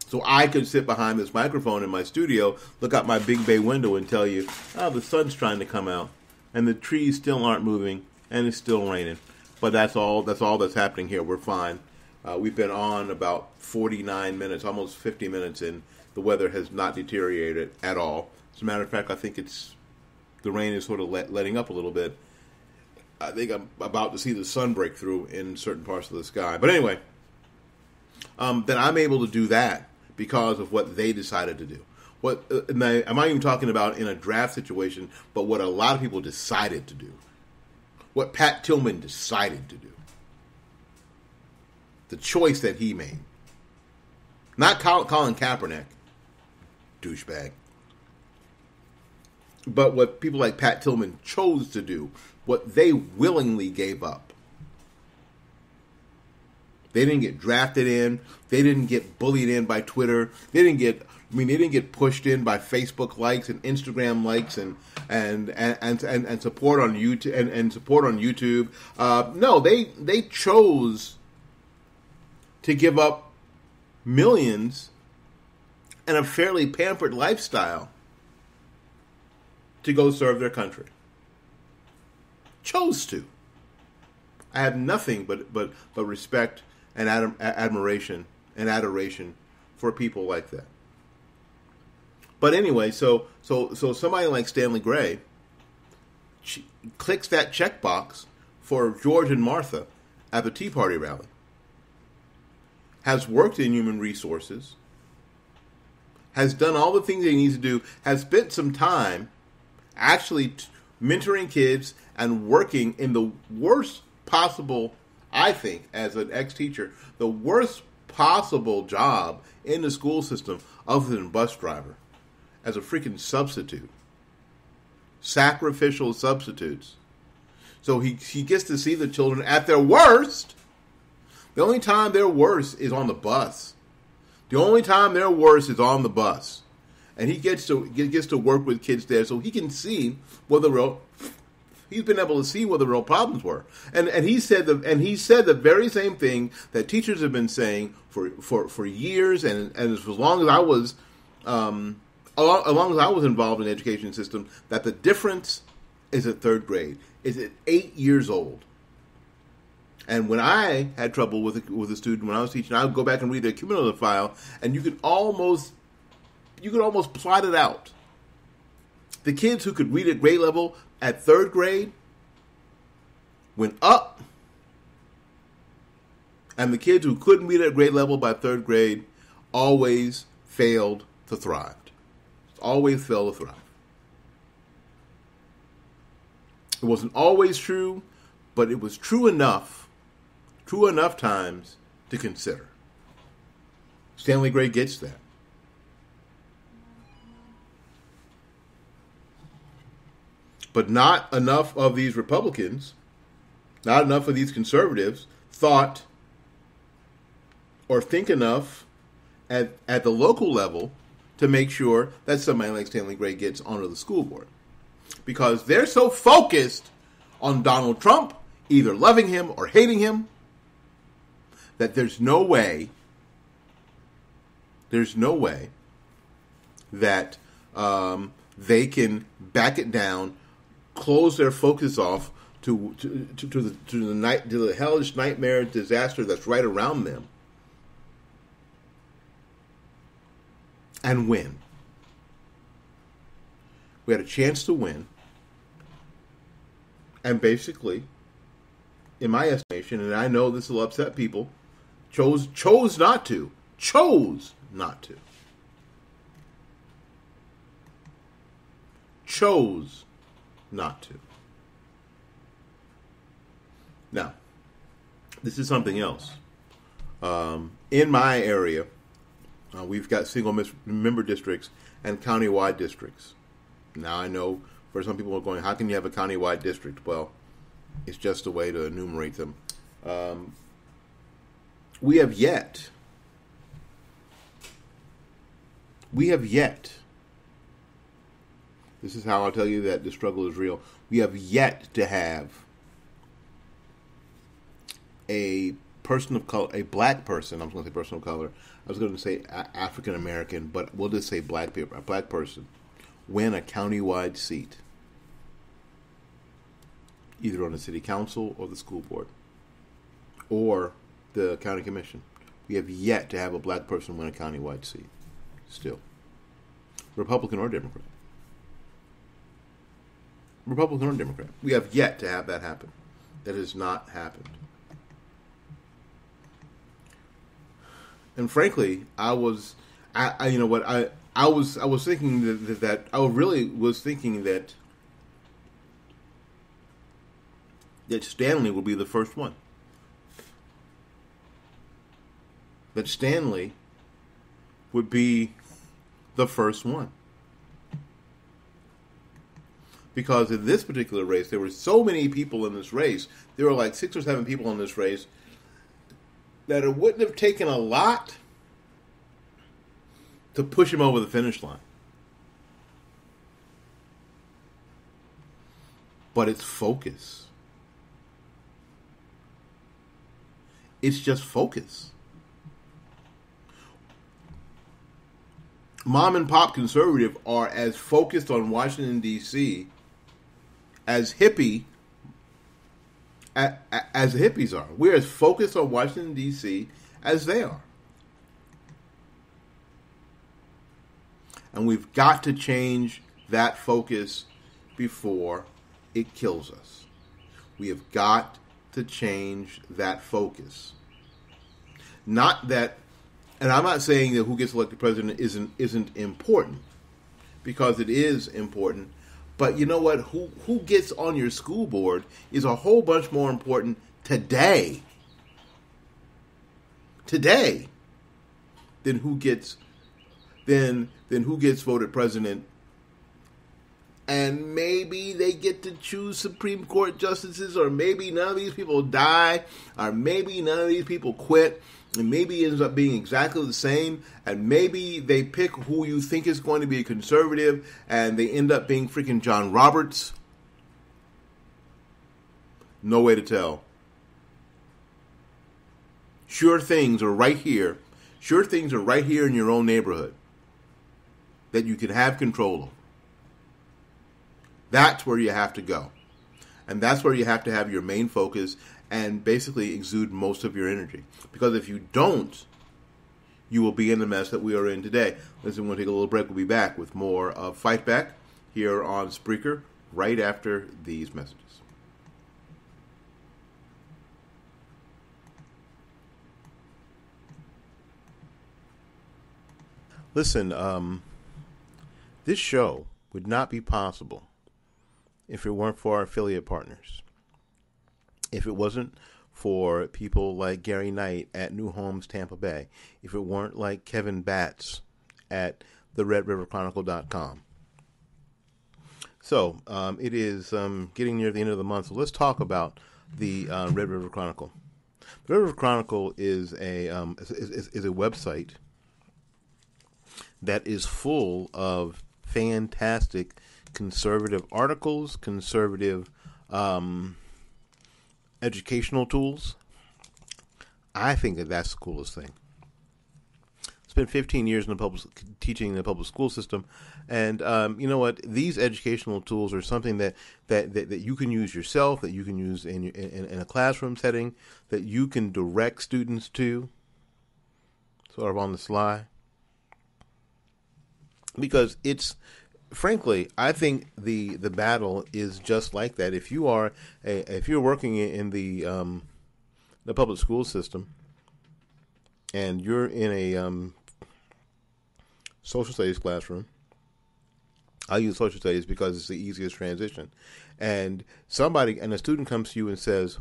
So I could sit behind this microphone in my studio, look out my big bay window and tell you, oh, the sun's trying to come out, and the trees still aren't moving, and it's still raining. But that's all that's happening here. We're fine. We've been on about 49 minutes, almost 50 minutes in. The weather has not deteriorated at all. As a matter of fact, I think the rain is sort of letting up a little bit. I think I'm about to see the sun break through in certain parts of the sky. But anyway, then I'm able to do that because of what they decided to do. I'm not even talking about in a draft situation, but what a lot of people decided to do. What Pat Tillman decided to do. The choice that he made. Not Colin Kaepernick. Douchebag. But what people like Pat Tillman chose to do, what they willingly gave up. They didn't get drafted in. They didn't get bullied in by Twitter. They didn't get pushed in by Facebook likes and Instagram likes and support on YouTube and support on YouTube. No, they chose to give up millions and a fairly pampered lifestyle to go serve their country. Chose to. I have nothing but respect and admiration and adoration for people like that. But anyway, so somebody like Stanley Gray clicks that checkbox for George and Martha at the Tea Party rally. Has worked in human resources. Has done all the things he needs to do. Has spent some time actually mentoring kids and working in the worst possible, I think, as an ex-teacher, the worst possible job in the school system other than bus driver, as a freaking substitute. Sacrificial substitutes. So he gets to see the children at their worst. The only time they're worst is on the bus. The only time they're worst is on the bus. And he gets to work with kids there so he can see what the real... He's been able to see what the real problems were, and he said the very same thing that teachers have been saying for years, and as long as I was involved in the education system, that the difference is at third grade, is at 8 years old. And when I had trouble with a student when I was teaching, I would go back and read their cumulative file, and you could almost plot it out. The kids who could read at grade level at third grade went up, and the kids who couldn't read at grade level by third grade always failed to thrive. Always failed to thrive. It wasn't always true, but it was true enough times to consider. Stanley Gray gets that. But not enough of these Republicans, not enough of these conservatives thought or think enough at the local level to make sure that somebody like Stanley Gray gets onto the school board. Because they're so focused on Donald Trump, either loving him or hating him, that there's no way that they can back it down, close their focus off to the hellish nightmare disaster that's right around them, and win. We had a chance to win, and basically, in my estimation, and I know this will upset people, chose not to. Chose not to. Chose not to. Now, this is something else. In my area, we've got single member districts and countywide districts. Now, I know for some people are going, how can you have a countywide district? Well, it's just a way to enumerate them. We have yet, this is how I'll tell you that the struggle is real. We have yet to have a person of color, a black person, I was going to say person of color, I was going to say African American, but we'll just say black people, a black person, win a countywide seat, either on the city council or the school board, or the county commission. We have yet to have a black person win a countywide seat, still. Republican or Democrat. Republican or Democrat. We have yet to have that happen. That has not happened. And frankly, I was thinking that Stanley would be the first one. That Stanley would be the first one. Because in this particular race, there were so many people in this race. There were like 6 or 7 people in this race that it wouldn't have taken a lot to push him over the finish line. But it's focus. It's just focus. Mom and pop conservative are as focused on Washington, D.C. as hippie as the hippies are. We're as focused on Washington, D.C. as they are. And we've got to change that focus before it kills us. We have got to change that focus. Not that, and I'm not saying that who gets elected president isn't important, because it is important. But you know what? Who gets on your school board is a whole bunch more important today. Today, than who gets voted president. And maybe they get to choose Supreme Court justices, or maybe none of these people die, or maybe none of these people quit, and maybe it ends up being exactly the same, and maybe they pick who you think is going to be a conservative, and they end up being freaking John Roberts. No way to tell. Sure things are right here. Sure things are right here in your own neighborhood that you can have control of. That's where you have to go. And that's where you have to have your main focus and basically exude most of your energy. Because if you don't, you will be in the mess that we are in today. Listen, we're going to take a little break. We'll be back with more of Fight Back here on Spreaker right after these messages. Listen, this show would not be possible if it weren't for our affiliate partners. If it wasn't for people like Gary Knight at New Homes Tampa Bay. If it weren't like Kevin Batts at the rhetoric.com. So, it is getting near the end of the month, so let's talk about the Red River Chronicle. The Red River Chronicle is a website that is full of fantastic conservative articles, conservative educational tools. I think that that's the coolest thing. Spent 15 years in teaching in the public school system, and you know what? These educational tools are something that you can use yourself, that you can use in a classroom setting, that you can direct students to, sort of on the sly, because it's. Frankly, I think the battle is just like that. If you are if you're working in the public school system and you're in a social studies classroom, I use social studies because it's the easiest transition. And a student comes to you and says,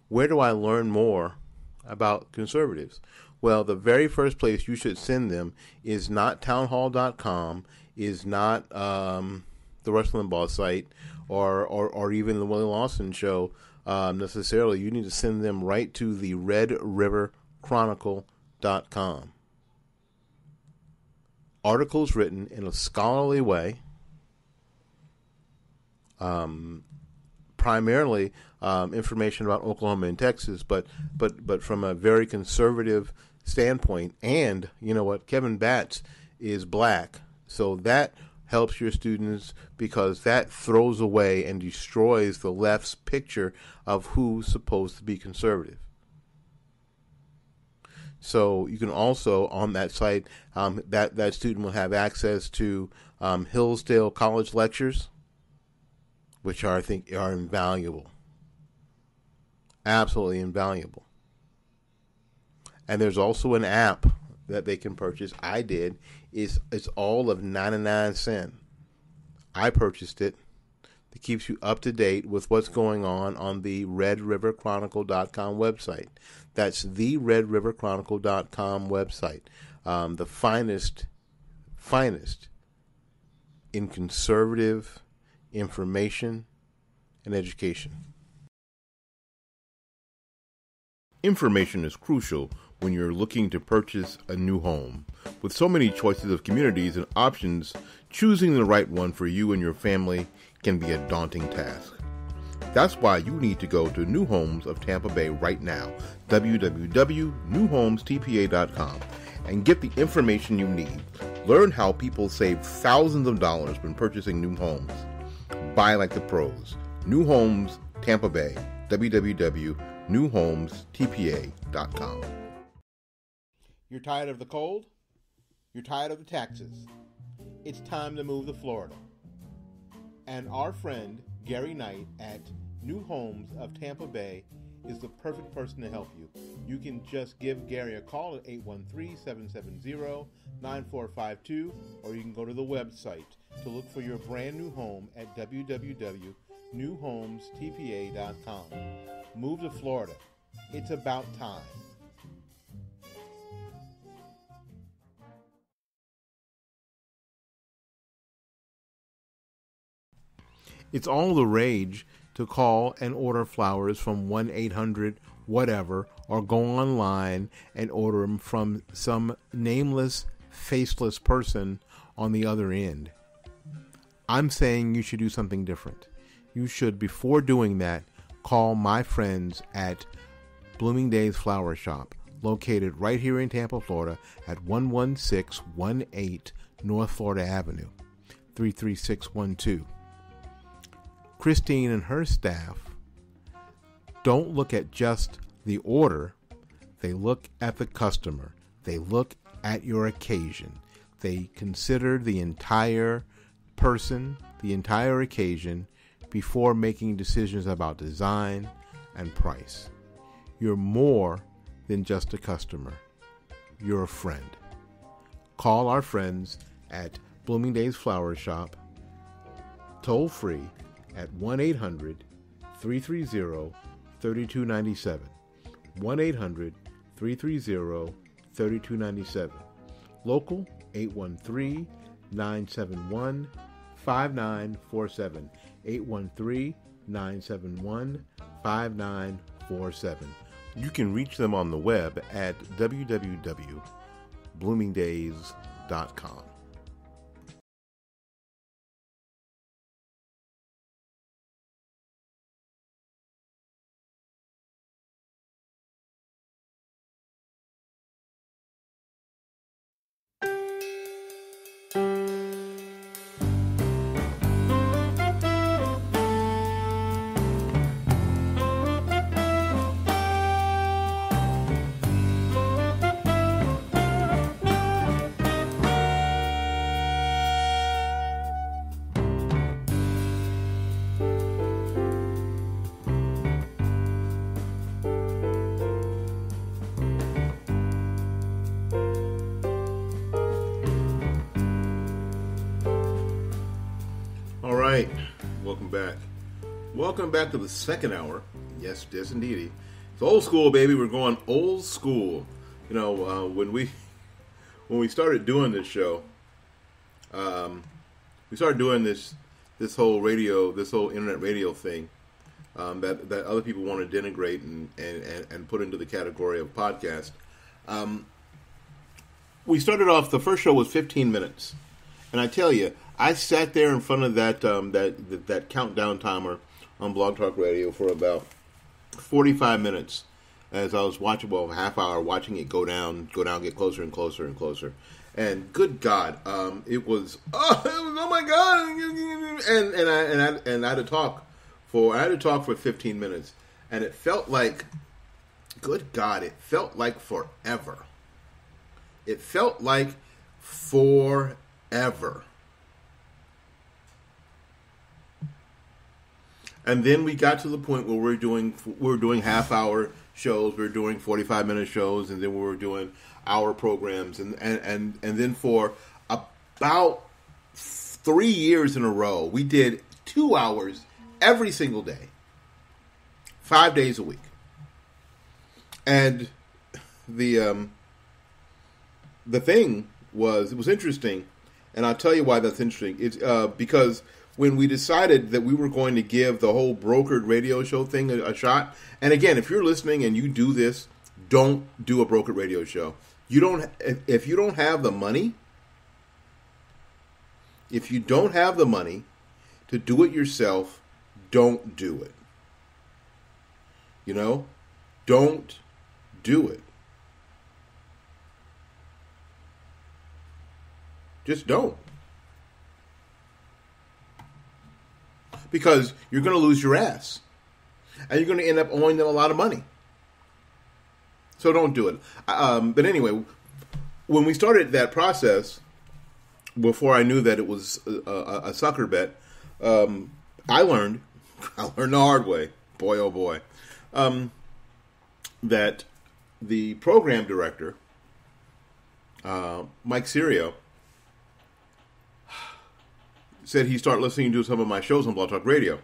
"Where do I learn more about conservatives?" Well, the very first place you should send them is not townhall.com. Is not the Rush Limbaugh site or even the Willie Lawson show necessarily. You need to send them right to the redriverchronicle.com. Articles written in a scholarly way, primarily information about Oklahoma and Texas, but from a very conservative standpoint. And you know what? Kevin Batts is black. So that helps your students because that throws away and destroys the left's picture of who's supposed to be conservative. So you can also, on that site, that student will have access to Hillsdale College lectures, which I think are invaluable. Absolutely invaluable. And there's also an app that they can purchase. I did. It's all of 99 cents. I purchased it. It keeps you up to date with what's going on the redriverchronicle.com website. That's the redriverchronicle.com website. The finest in conservative information and education. Information is crucial when you're looking to purchase a new home. With so many choices of communities and options, choosing the right one for you and your family can be a daunting task. That's why you need to go to New Homes of Tampa Bay right now, www.newhomestpa.com, and get the information you need. Learn how people save thousands of dollars when purchasing new homes. Buy like the pros. New Homes Tampa Bay, www.newhomestpa.com. You're tired of the cold? You're tired of the taxes? It's time to move to Florida. And our friend Gary Knight at New Homes of Tampa Bay is the perfect person to help you. You can just give Gary a call at 813-770-9452, or you can go to the website to look for your brand new home at www.newhomestpa.com. Move to Florida. It's about time. It's all the rage to call and order flowers from 1-800-whatever, or go online and order them from some nameless, faceless person on the other end. I'm saying you should do something different. You should, before doing that, call my friends at Blooming Days Flower Shop, located right here in Tampa, Florida, at 11618 North Florida Avenue, 33612. Christine and her staff don't look at just the order. They look at the customer. They look at your occasion. They consider the entire person, the entire occasion, before making decisions about design and price. You're more than just a customer. You're a friend. Call our friends at Blooming Days Flower Shop, toll free, at 1-800-330-3297. 1-800-330-3297. Local, 813-971-5947. 813-971-5947. You can reach them on the web at www.bloomingdays.com. Welcome back to the second hour. Yes, indeed. It's old school, baby. We're going old school. You know, when we started doing this show, we started doing this whole internet radio thing that other people want to denigrate and put into the category of podcast. We started off. The first show was 15 minutes, and I tell you, I sat there in front of that countdown timer on Blog Talk Radio for about 45 minutes as I was watching, a half hour, watching it go down, get closer and closer and closer. And good God, it was oh my God, and I had to talk for 15 minutes, and it felt like, good God, it felt like forever. It felt like forever. And then we got to the point where we're doing half-hour shows, we're doing 45-minute shows, and then we were doing hour programs, and then for about 3 years in a row, we did 2 hours every single day, 5 days a week. And the thing was, it was interesting, and I'll tell you why that's interesting. It's because when we decided that we were going to give the whole brokered radio show thing a shot, and again, if you're listening and you do this don't do a brokered radio show. You don't. If you don't have the money, if you don't have the money to do it yourself, don't do it. You know, don't do it. Just don't. Because you're going to lose your ass. And you're going to end up owing them a lot of money. So don't do it. But anyway, when we started that process, before I knew that it was a sucker bet, I learned the hard way, boy oh boy, that the program director, Mike Serio, said he started listening to some of my shows on Blog Talk Radio.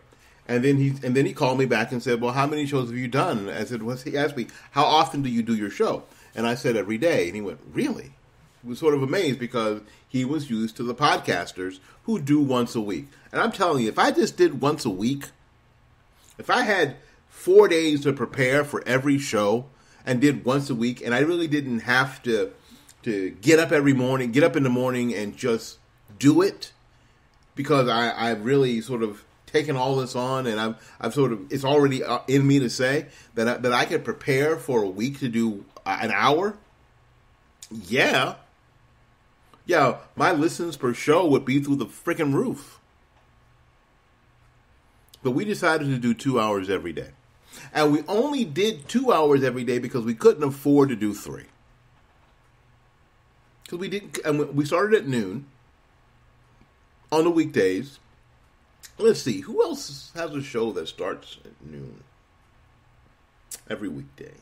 And then he called me back and said, well, how many shows have you done? And I said, he asked me, how often do you do your show? And I said, every day. And he went, really? He was sort of amazed because he was used to the podcasters who do once a week. And I'm telling you, if I just did once a week, if I had 4 days to prepare for every show and did once a week, and I really didn't have to get up in the morning and just do it, because I've really sort of taken all this on, and I've sort of, it's already in me to say that I could prepare for a week to do an hour. Yeah, my listens per show would be through the freaking roof. But we decided to do 2 hours every day, and we only did 2 hours every day because we couldn't afford to do 3. Because we didn't, and we started at noon on the weekdays. Let's see, who else has a show that starts at noon every weekday?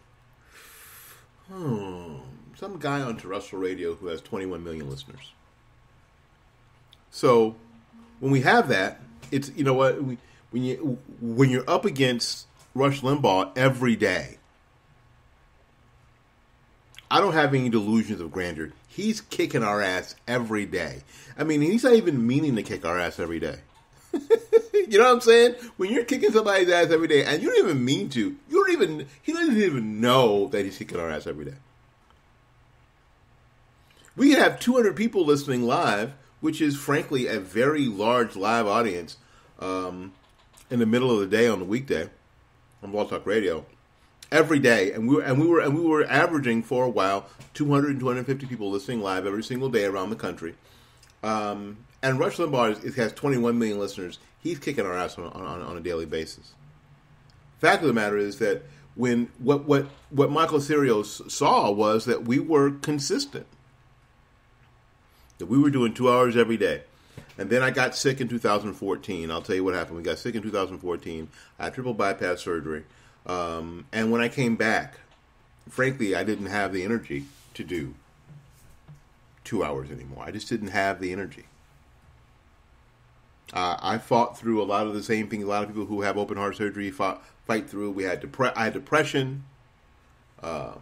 Some guy on terrestrial radio who has 21 million listeners. So when we have that, it's, you know what, when you're up against Rush Limbaugh every day, I don't have any delusions of grandeur. He's kicking our ass every day. I mean, he's not even meaning to kick our ass every day. You know what I'm saying? When you're kicking somebody's ass every day and you don't even mean to, he doesn't even know that he's kicking our ass every day. We could have 200 people listening live, which is frankly a very large live audience, in the middle of the day on the weekday on Blog Talk Radio every day, and we were averaging for a while 200 and 250 people listening live every single day around the country. And Rush Limbaugh has 21 million listeners. He's kicking our ass on a daily basis. Fact of the matter is that when what Michael Serio saw was that we were consistent, that we were doing 2 hours every day. And then I got sick in 2014. I'll tell you what happened. We got sick in 2014. I had triple bypass surgery. And when I came back, frankly, I didn't have the energy to do 2 hours anymore. I just didn't have the energy. I fought through a lot of the same things a lot of people who have open heart surgery fight through. I had depression, of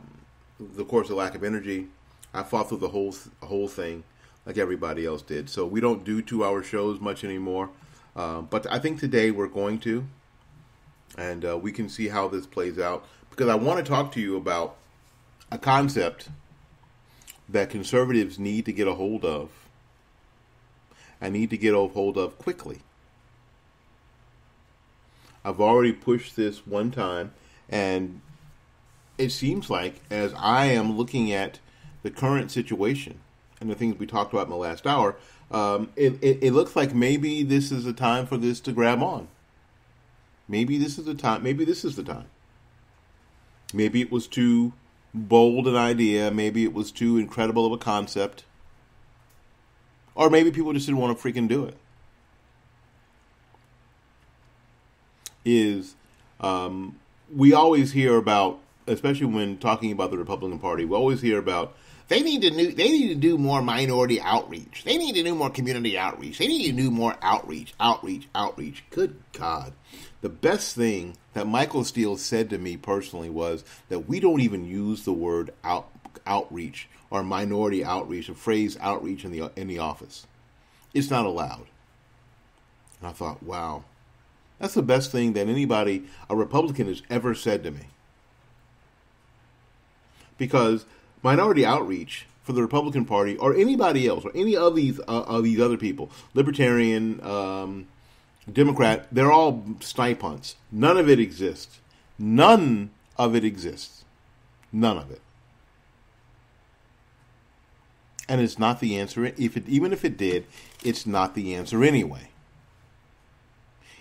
course, the lack of energy. I fought through the whole thing like everybody else did. So we don't do 2 hour shows much anymore. But I think today we're going to. And we can see how this plays out. Because I want to talk to you about a concept that conservatives need to get a hold of. And need to get a hold of quickly. I've already pushed this one time. And it seems like, as I am looking at the current situation and the things we talked about in the last hour, it looks like maybe this is a time for this to grab on. Maybe this is the time. Maybe this is the time. Maybe it was too bold an idea. Maybe it was too incredible of a concept. Or maybe people just didn't want to freaking do it. We always hear about, especially when talking about the Republican Party, we always hear about they need to do more minority outreach. They need to do more community outreach. They need to do more outreach. Good God. The best thing that Michael Steele said to me personally was that we don't even use the word outreach or minority outreach, the phrase outreach in the office. It's not allowed. And I thought, wow, that's the best thing that a Republican has ever said to me. because minority outreach for the Republican Party or anybody else or any of these other people, Libertarian, Democrat, they're all snipe hunts. None of it exists. None of it exists. None of it. And it's not the answer. Even if it did, it's not the answer anyway.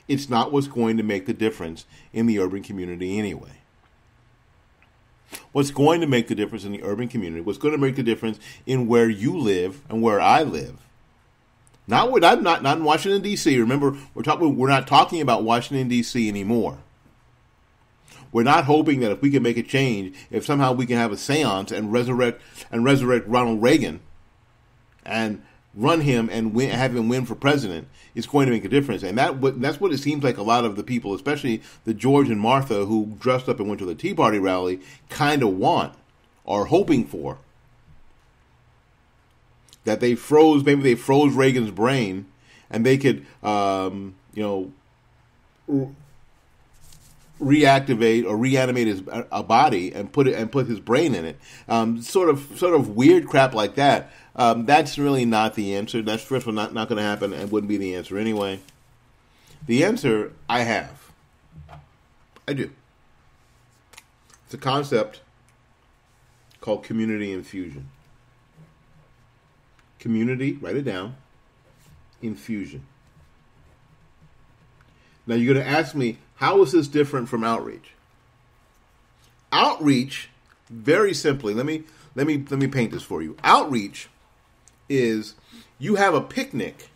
It's not what's going to make the difference in the urban community anyway. What's going to make the difference in the urban community, what's going to make the difference in where you live and where I live. Not in Washington, D.C. Remember, we're not talking about Washington, D.C. anymore. We're not hoping that if we can make a change, if somehow we can have a seance and resurrect Ronald Reagan and run him and have him win for president, it's going to make a difference. And that's what it seems like a lot of the people, especially the George and Martha who dressed up and went to the Tea Party rally, kind of want or hoping for. That maybe they froze Reagan's brain and they could, reactivate or reanimate his body and put his brain in it. Sort of weird crap like that. That's really not the answer. That's first of all not going to happen and wouldn't be the answer anyway. The answer I have. I do. It's a concept called community infusion. Community, write it down, infusion. Now you're going to ask me, how is this different from outreach? Outreach, very simply, let me paint this for you. Outreach is you have a picnic,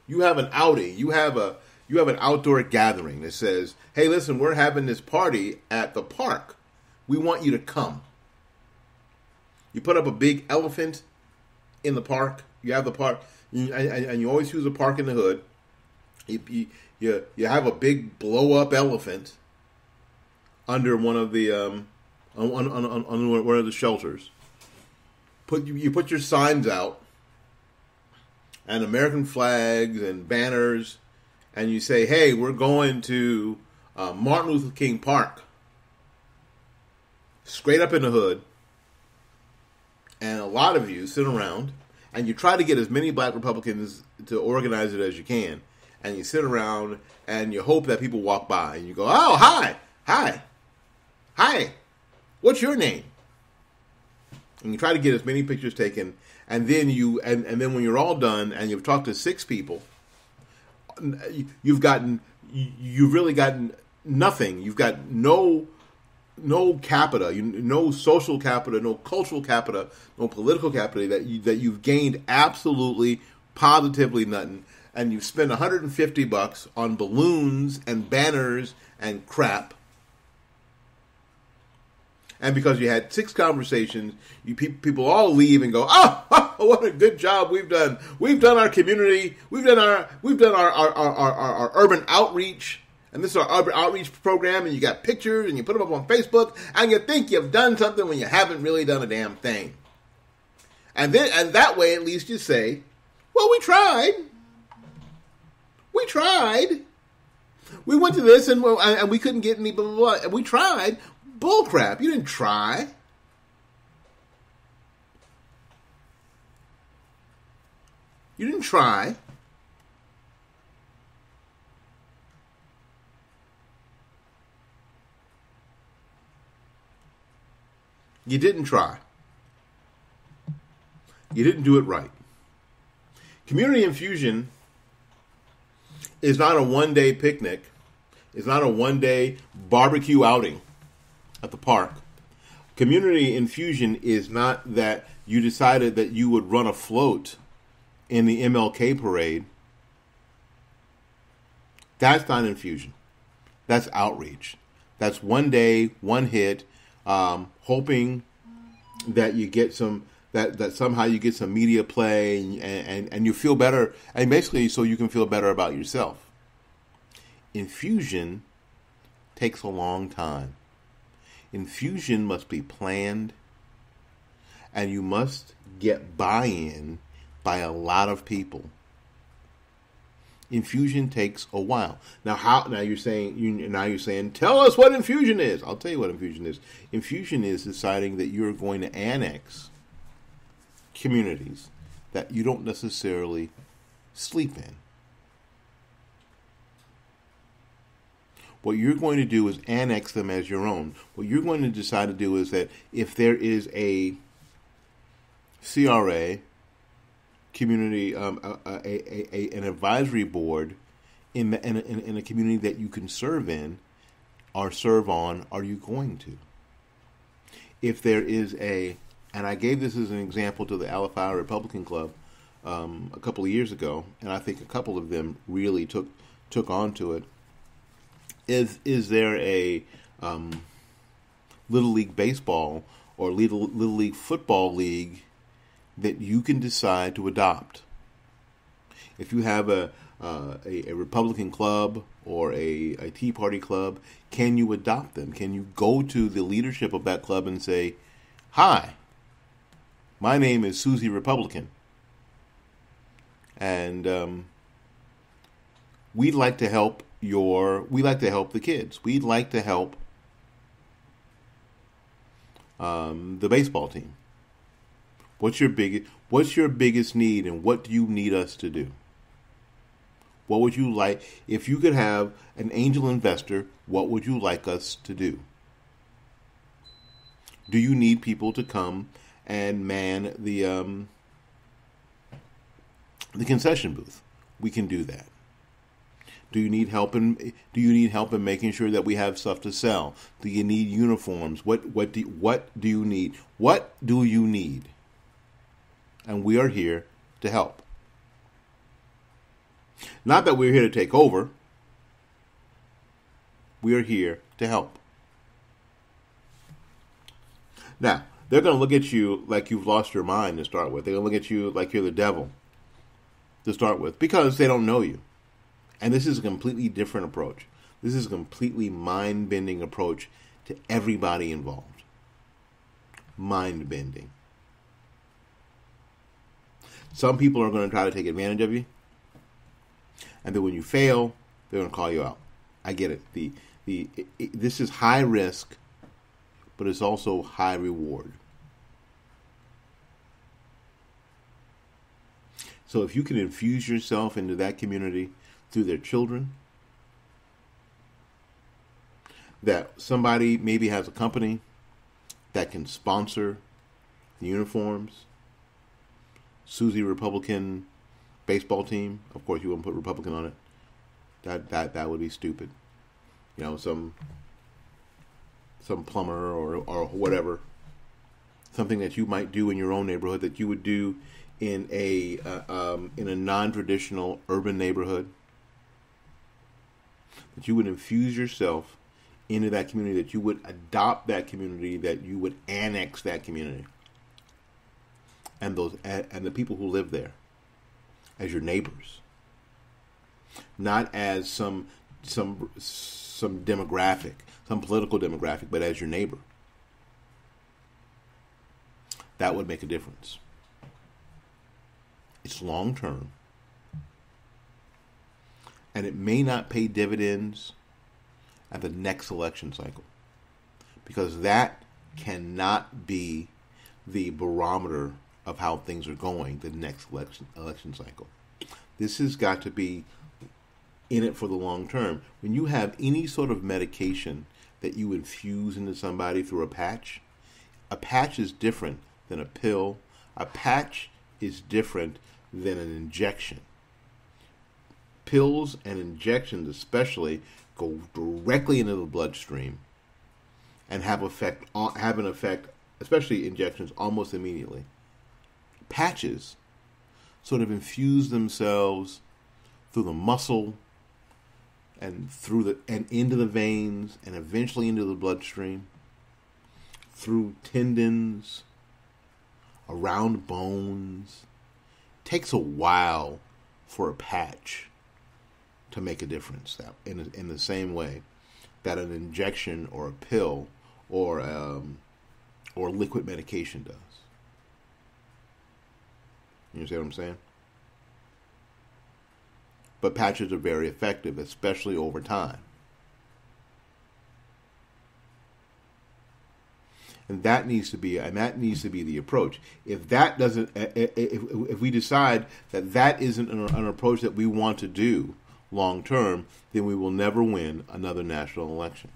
you have an outing, you have an outdoor gathering that says, hey, listen, we're having this party at the park. We want you to come. You put up a big elephant in the park. You have the park, and you always use a park in the hood. You have a big blow up elephant under one of the on one of the shelters. You put your signs out and American flags and banners, and you say, "Hey, we're going to Martin Luther King Park." Straight up in the hood, and a lot of you sit around and you try to get as many black Republicans to organize it as you can. And you sit around and you hope that people walk by and you go, oh, hi, what's your name? And you try to get as many pictures taken, and then then when you're all done and you've talked to 6 people, you've really gotten nothing. You've got no capita, no social capita, no cultural capita, no political capita that you've gained absolutely, positively nothing. And you spend $150 on balloons and banners and crap. And because you had 6 conversations, people all leave and go, oh, what a good job we've done. We've done our community. We've done our urban outreach. And this is our urban outreach program. And you got pictures and you put them up on Facebook. And you think you've done something when you haven't really done a damn thing. And that way, at least you say, well, we tried. We tried. We went to this and we couldn't get any blah, blah, blah. And we tried. Bullcrap. You didn't try. You didn't try. You didn't try. You didn't do it right. Community infusion is not a one-day picnic. It's not a one-day barbecue outing at the park. Community infusion is not that you decided that you would run a float in the MLK parade. That's not infusion. That's outreach. That's one day, one hit, hoping that you get some that somehow you get some media play and you feel better, and basically so you can feel better about yourself. Infusion takes a long time. Infusion must be planned, and you must get buy-in by a lot of people. Infusion takes a while. Now you're saying, tell us what infusion is. I'll tell you what infusion is. Infusion is deciding that you're going to annex communities that you don't necessarily sleep in. What you're going to do is annex them as your own. What you're going to decide to do is that if there is a CRA, community, an advisory board in a community that you can serve in or serve on, are you going to? If there is and I gave this as an example to the Alafaya Republican Club a couple of years ago, and I think a couple of them really took on to it. Is there a Little League Baseball or Little League Football League that you can decide to adopt? If you have a Republican club or a Tea Party club, can you adopt them? Can you go to the leadership of that club and say, "Hi, my name is Susie Republican, and we'd like to help the kids. We'd like to help the baseball team. What's your biggest need, and what do you need us to do? What would you like if you could have an angel investor? What would you like us to do? Do you need people to come and man the concession booth? We can do that. Do you need help in making sure that we have stuff to sell? Do you need uniforms? What do you need? What do you need? And we are here to help. Not that we're here to take over. We are here to help. Now, they're going to look at you like you've lost your mind to start with. They're going to look at you like you're the devil to start with because they don't know you. And this is a completely different approach. This is a completely mind-bending approach to everybody involved. Mind-bending. Some people are going to try to take advantage of you. And then when you fail, they're going to call you out. I get it. This is high risk, but it's also high reward. So if you can infuse yourself into that community through their children, that somebody maybe has a company that can sponsor the uniforms, Susie Republican baseball team. Of course, you wouldn't put Republican on it. That would be stupid. You know, some plumber or whatever, something that you might do in your own neighborhood that you would do in a non-traditional urban neighborhood. That you would infuse yourself into that community, that you would adopt that community, that you would annex that community, and the people who live there as your neighbors, not as some demographic, some political demographic, but as your neighbor. That would make a difference. It's long term. And it may not pay dividends at the next election cycle, because that cannot be the barometer of how things are going the next election cycle. This has got to be in it for the long term. When you have any sort of medication that you infuse into somebody through a patch is different than a pill. A patch is different than an injection. Pills and injections especially go directly into the bloodstream and have an effect, especially injections, almost immediately. Patches sort of infuse themselves through the muscle and into the veins and eventually into the bloodstream, through tendons, around bones. It takes a while for a patch to make a difference, that in the same way that an injection or a pill or liquid medication does. You understand what I'm saying? but patches are very effective, especially over time. And that needs to be the approach. If that doesn't, if we decide that that isn't an approach that we want to do long term, then we will never win another national election.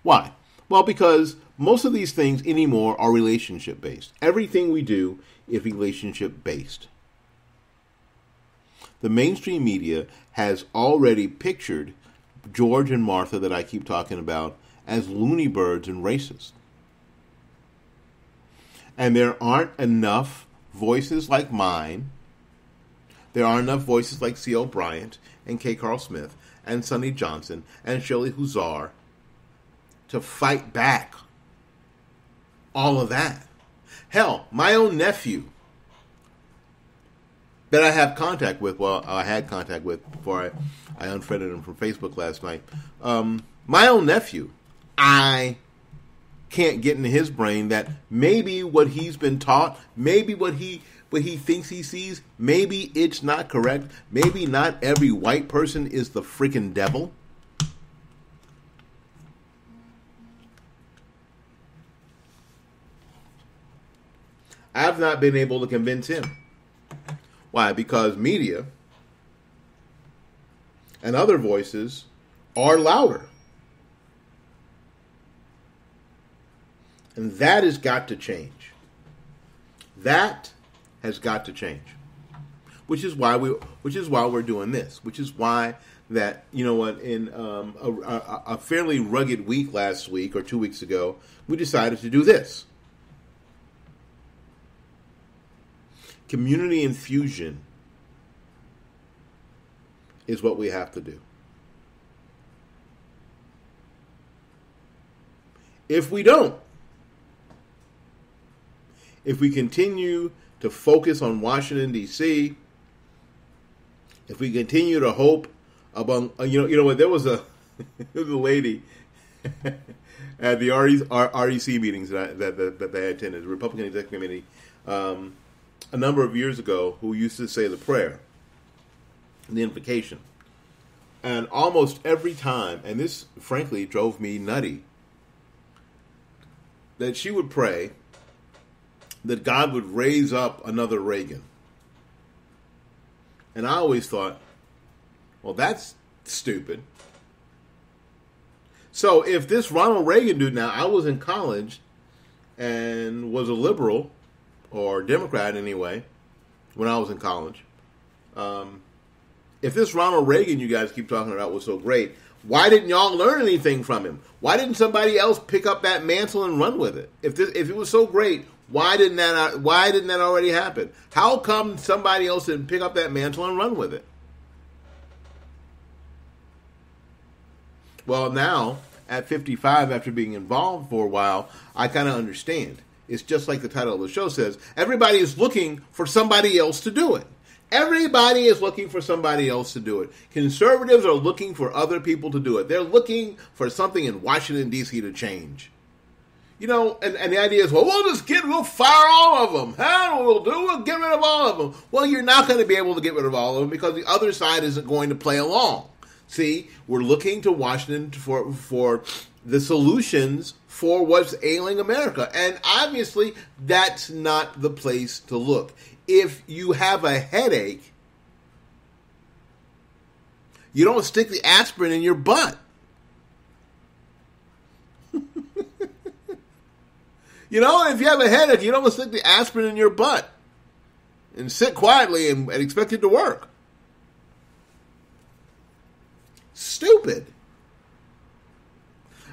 Why? Well, because most of these things anymore are relationship based. Everything we do is relationship based. The mainstream media has already pictured George and Martha, that I keep talking about, as loony birds and racist. And there aren't enough voices like mine. There aren't enough voices like C.L. Bryant and K. Carl Smith and Sonny Johnson and Shirley Huzar to fight back all of that. Hell, my own nephew that I have contact with, well, I had contact with before I unfriended him from Facebook last night. My own nephew, I can't get into his brain that maybe what he's been taught, maybe what he thinks he sees, maybe it's not correct. Maybe not every white person is the freaking devil. I've not been able to convince him. Why? Because media and other voices are louder. And that has got to change. That has got to change. Which is why we're doing this. Which is why that, you know what, in a fairly rugged week last week or 2 weeks ago, we decided to do this. Community infusion is what we have to do. If we don't, if we continue to focus on Washington, D.C., if we continue to hope among, you know what, there was a lady at the REC meetings that they attended, the Republican Executive Committee, a number of years ago, who used to say the prayer, the invocation. And almost every time, and this frankly drove me nutty, that she would pray that God would raise up another Reagan. And I always thought, well, that's stupid. So if this Ronald Reagan dude, now I was in college and was a liberal, or Democrat anyway, when I was in college. If this Ronald Reagan you guys keep talking about was so great, why didn't y'all learn anything from him? Why didn't somebody else pick up that mantle and run with it? If it was so great, why didn't that already happen? How come somebody else didn't pick up that mantle and run with it? Well, now at 55, after being involved for a while, I kind of understand. It's just like the title of the show says. Everybody is looking for somebody else to do it. Everybody is looking for somebody else to do it. Conservatives are looking for other people to do it. They're looking for something in Washington, D.C. to change. You know, and the idea is, well, we'll fire all of them. We'll get rid of all of them. Well, you're not going to be able to get rid of all of them because the other side isn't going to play along. See, we're looking to Washington for the solutions for what's ailing America. And obviously, that's not the place to look. If you have a headache, you don't stick the aspirin in your butt. You know, if you have a headache, you don't stick the aspirin in your butt and sit quietly and expect it to work. Stupid.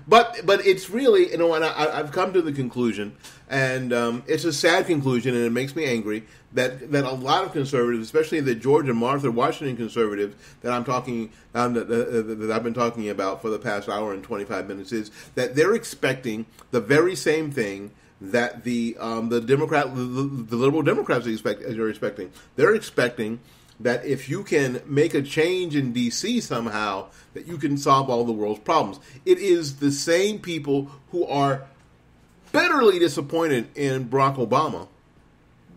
But it's really, you know, and I've come to the conclusion, and it's a sad conclusion, and it makes me angry that a lot of conservatives, especially the George and Martha Washington conservatives that that I've been talking about for the past hour and 25 minutes, is that they're expecting the very same thing that the liberal Democrats are expecting. They're expecting that if you can make a change in D.C. somehow, that you can solve all the world's problems. It is the same people who are bitterly disappointed in Barack Obama.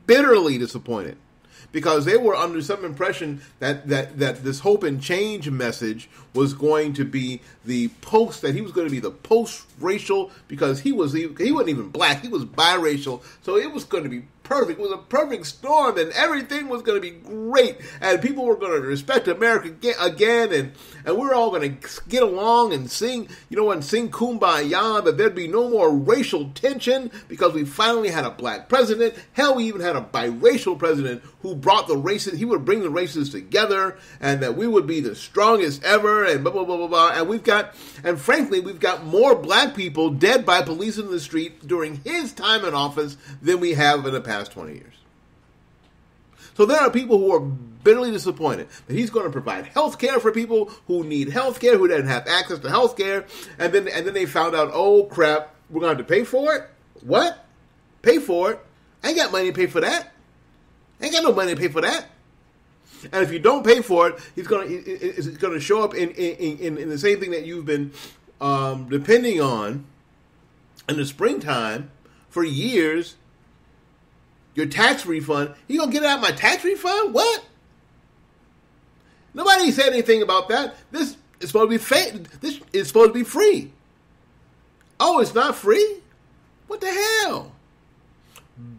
Bitterly disappointed. because they were under some impression that this hope and change message was going to be that he was going to be the post-racial, because he wasn't even black, he was biracial, so it was going to be perfect. It was a perfect storm, and everything was going to be great, and people were going to respect America again, and we're all going to get along and sing, sing Kumbaya, that there'd be no more racial tension because we finally had a black president. Hell, we even had a biracial president who brought the races, he would bring the races together, and that we would be the strongest ever, and blah, blah, blah, blah, blah. And frankly, we've got more black people dead by police in the street during his time in office than we have in the past 20 years. So there are people who are bitterly disappointed that he's going to provide health care for people who need health care, who didn't have access to health care, and then they found out, oh crap, we're going to have to pay for it? What? Pay for it? I ain't got money to pay for that. I ain't got no money to pay for that. And if you don't pay for it, it's going to show up in the same thing that you've been depending on in the springtime for years. Your tax refund. You going to get out my tax refund? What? Nobody said anything about that. This is supposed to be this is supposed to be free. Oh, it's not free? What the hell?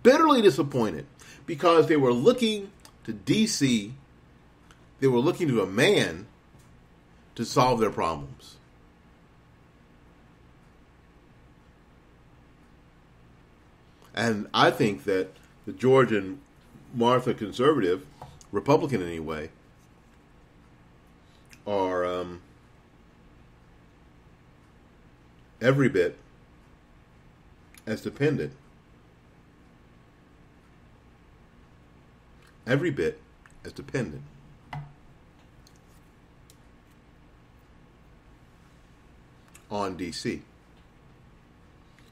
Bitterly disappointed because they were looking to D.C., they were looking to a man to solve their problems. And I think that the George and Martha conservative, Republican anyway, are every bit as dependent. Every bit as dependent on DC.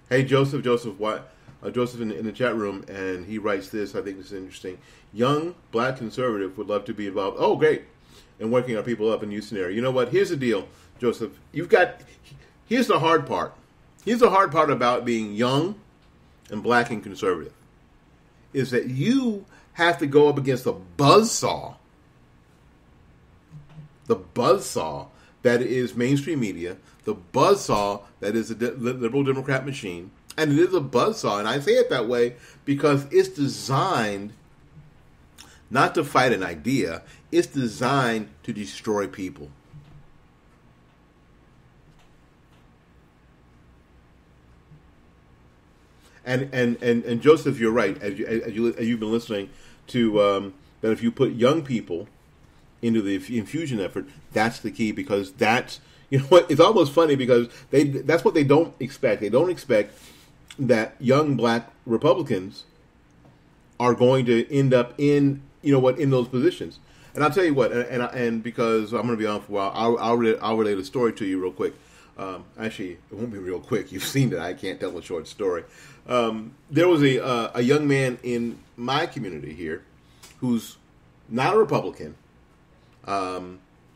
Hey, Joseph, what? Joseph in the chat room, and he writes this. I think this is interesting. Young black conservative would love to be involved. Oh, great! And working our people up in Houston area. You know what? Here's the deal, Joseph. Here's the hard part. Here's the hard part about being young and black and conservative, is that you have to go up against the buzzsaw that is mainstream media, the buzzsaw that is the liberal Democrat machine. And it is a buzzsaw, and I say it that way because it's designed not to fight an idea, it's designed to destroy people. And Joseph, you're right. As you've been listening to that, if you put young people into the infusion effort, that's the key, because that's, you know what, it's almost funny because that's what they don't expect. They don't expect that young black Republicans are going to end up in those positions. And I'll tell you what, and because I'm going to be on for a while, I'll relate a story to you real quick. Actually, it won't be real quick. You've seen it. I can't tell a short story. There was a young man in my community here who's not a Republican.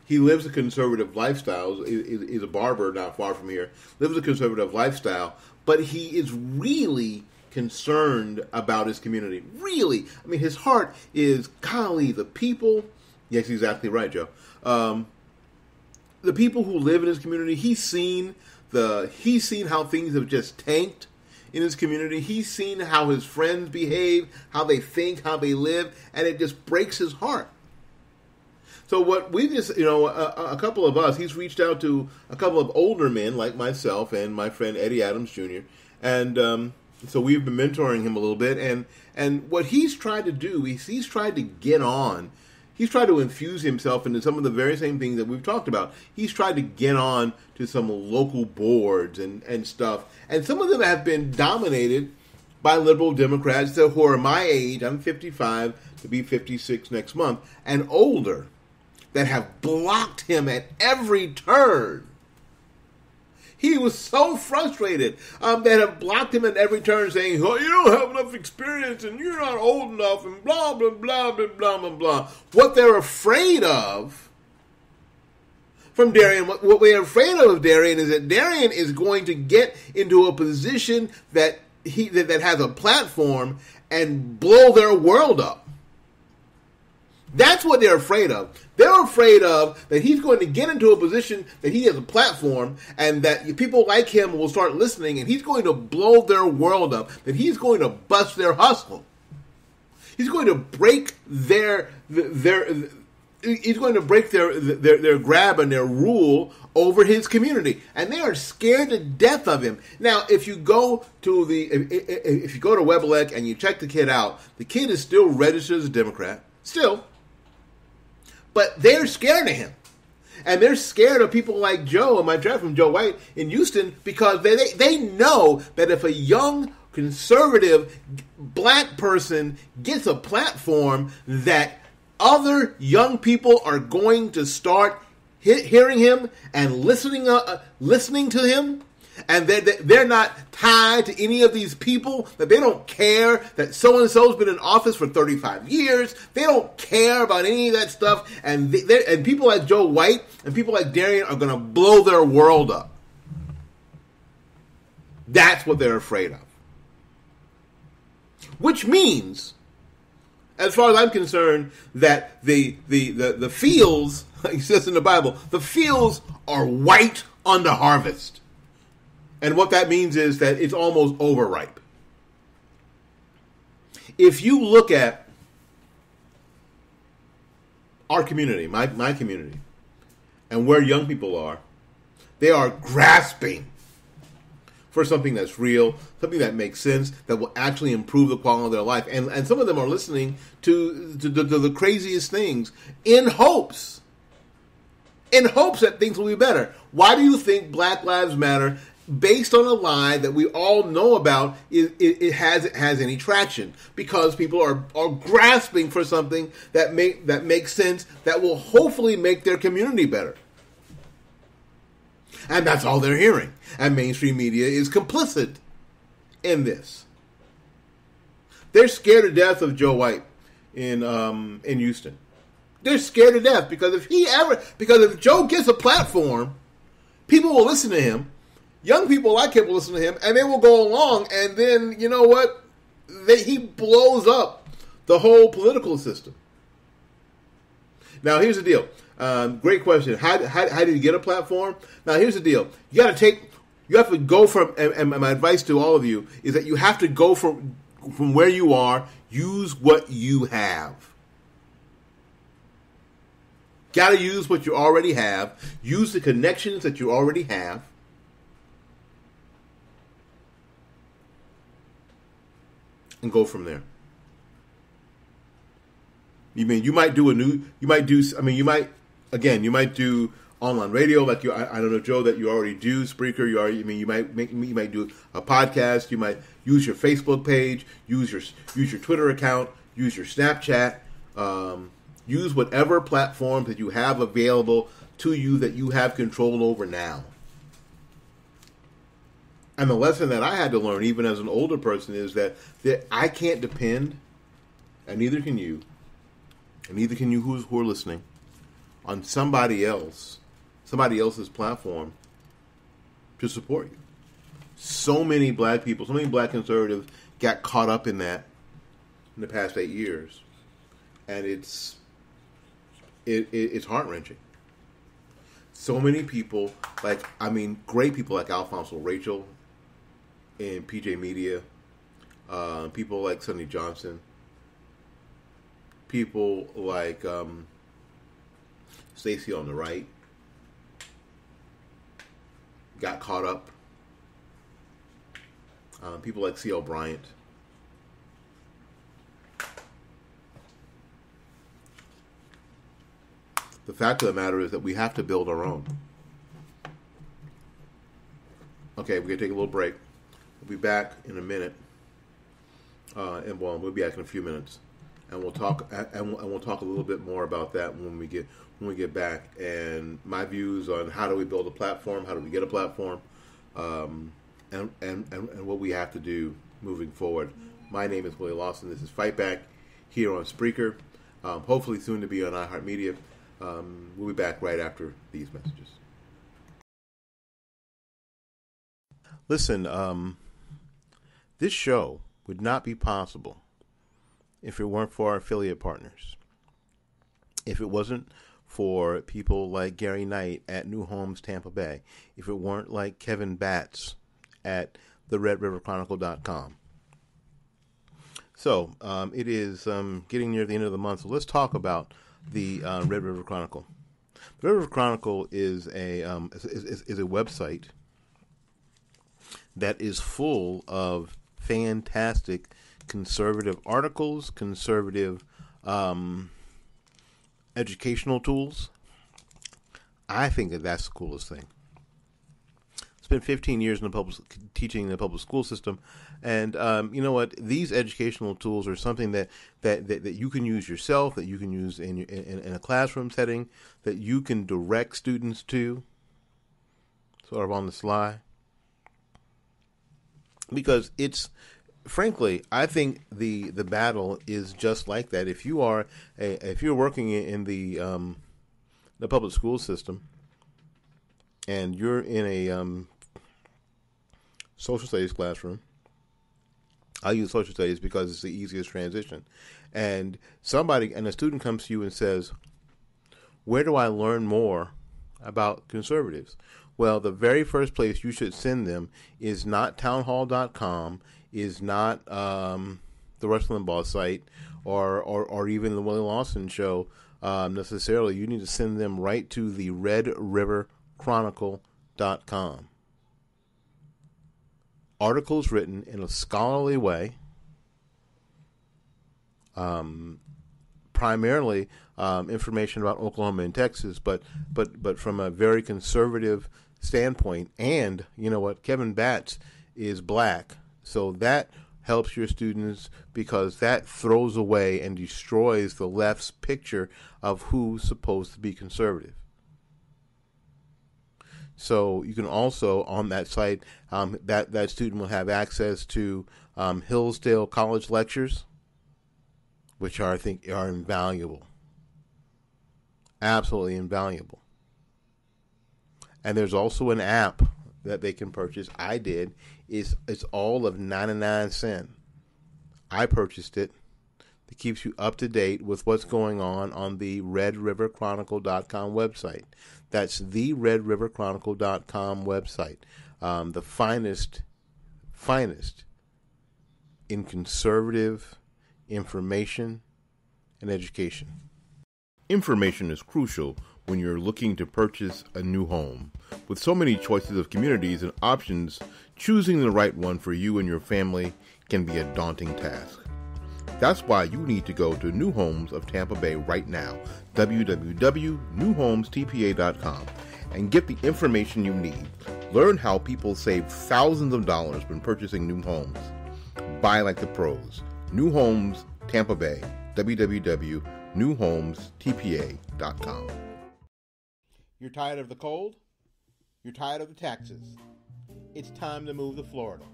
He lives a conservative lifestyle. Is a barber not far from here. Lives a conservative lifestyle, but he is really concerned about his community. Really, I mean, his heart is, golly, the people. Yes, exactly right, Joe. The people who live in his community. He's seen how things have just tanked in his community. He's seen how his friends behave, how they think, how they live, and it just breaks his heart. So what we just, a couple of us, he's reached out to a couple of older men like myself and my friend Eddie Adams Jr. And so we've been mentoring him a little bit. And what he's tried to do, he's tried to get on. He's tried to infuse himself into some of the very same things that we've talked about. He's tried to get on to some local boards and stuff. And some of them have been dominated by liberal Democrats who are my age. I'm 55, to be 56 next month, and older, that have blocked him at every turn. He was so frustrated that have blocked him at every turn, saying, "Oh, you don't have enough experience, and you're not old enough," and blah, blah, blah, blah, blah, blah, blah. What they're afraid of from Darian, what we're afraid of Darian, is that Darian is going to get into a position that has a platform and blow their world up. That's what they're afraid of. They're afraid of that he's going to get into a position that he has a platform and that people like him will start listening and he's going to blow their world up, that he's going to bust their hustle. He's going to break their grab and their rule over his community, and they are scared to death of him. Now, if you go to Webelec and you check the kid out, the kid is still registered as a Democrat, still, but they're scared of him, and they're scared of people like Joe and my friend from Joe White in Houston because they know that if a young conservative black person gets a platform, that other young people are going to start hearing him and listening to him, and they're not tied to any of these people, that they don't care that so-and-so's been in office for 35 years. They don't care about any of that stuff, and people like Joe White and people like Darian are going to blow their world up. That's what they're afraid of. Which means, as far as I'm concerned, that the fields, like it says in the Bible, the fields are white unto harvest. And what that means is that it's almost overripe. If you look at our community, my community, and where young people are, they are grasping for something that's real, something that makes sense, that will actually improve the quality of their life. And some of them are listening to the craziest things in hopes that things will be better. Why do you think Black Lives Matter, based on a lie that we all know about, it has any traction? Because people are grasping for something that makes sense, that will hopefully make their community better. And that's all they're hearing. And mainstream media is complicit in this. They're scared to death of Joe White in Houston. They're scared to death because if Joe gets a platform, people will listen to him. Young people like him will listen to him, and they will go along. And then, you know what? He blows up the whole political system. Now, here's the deal. Great question. How do you get a platform? Now, here's the deal. You have to go from, and my advice to all of you is that you have to go from where you are, use what you have. Got to use what you already have. Use the connections that you already have. And go from there. You might do online radio, like I don't know, Joe, that you already do, Spreaker. You might do a podcast. You might use your Facebook page, use your Twitter account, use your Snapchat, use whatever platform that you have available to you that you have control over now. And the lesson that I had to learn, even as an older person, is that I can't depend, and neither can you, and neither can you who are listening, on somebody else's platform to support you. So many black people, so many black conservatives got caught up in that in the past 8 years, and it's heart-wrenching. So many people, great people like Alfonso Rachel and PJ Media, people like Sonny Johnson, people like Stacey on the right, got caught up. People like C.L. Bryant. The fact of the matter is that we have to build our own. Okay, we're going to take a little break. We'll be back in a minute. We'll be back in a few minutes. And we'll talk we'll talk a little bit more about that when we get back, and my views on how do we build a platform, how do we get a platform, and what we have to do moving forward. My name is Willie Lawson. This is Fight Back here on Spreaker. Hopefully soon to be on iHeartMedia. We'll be back right after these messages. Listen, this show would not be possible if it weren't for our affiliate partners. If it wasn't for people like Gary Knight at New Homes Tampa Bay, if it weren't like Kevin Batts at the redriverchronicle.com. So it is getting near the end of the month, so let's talk about the Red River Chronicle. The Red River Chronicle is a website that is full of fantastic conservative articles, conservative educational tools. I think that that's the coolest thing. Spent 15 years in teaching in the public school system, and you know what? These educational tools are something that you can use yourself, that you can use in a classroom setting, that you can direct students to, sort of on the sly. Because it's, frankly, I think the battle is just like that. If you're working in the public school system, and you're in a social studies classroom, I use social studies because it's the easiest transition. And a student comes to you and says, "Where do I learn more about conservatives?" Well, the very first place you should send them is not townhall.com, is not the Rush Limbaugh site, or even the Willie Lawson show necessarily. You need to send them right to the redriverchronicle.com. Articles written in a scholarly way, primarily information about Oklahoma and Texas, but from a very conservative standpoint. And you know what? Kevin Batts is black, so that helps your students because that throws away and destroys the left's picture of who's supposed to be conservative. So you can also, on that site, that student will have access to Hillsdale College lectures, which I think are invaluable. Absolutely invaluable. And there's also an app that they can purchase. I did. It's all of 99 cents. I purchased it. It keeps you up to date with what's going on the redriverchronicle.com website. That's the redriverchronicle.com website. The finest in conservative information and education. Information is crucial when you're looking to purchase a new home. With so many choices of communities and options, choosing the right one for you and your family can be a daunting task. That's why you need to go to New Homes of Tampa Bay right now, www.newhomestpa.com, and get the information you need. Learn how people save thousands of dollars when purchasing new homes. Buy like the pros. New Homes Tampa Bay, www.newhomestpa.com. You're tired of the cold? You're tired of the taxes? It's time to move to Florida.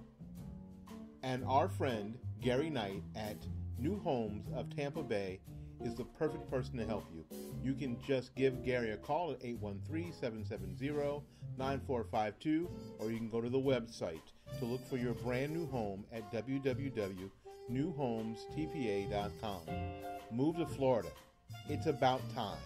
And our friend Gary Knight at New Homes of Tampa Bay is the perfect person to help you. You can just give Gary a call at 813-770-9452, or you can go to the website to look for your brand new home at www.newhomestpa.com. Move to Florida. It's about time.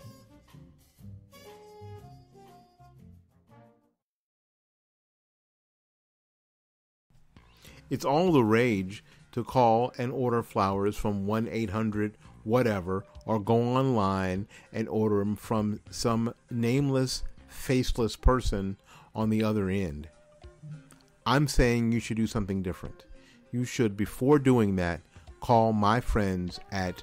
It's all the rage to call and order flowers from 1-800-whatever, or go online and order them from some nameless, faceless person on the other end. I'm saying you should do something different. You should, before doing that, call my friends at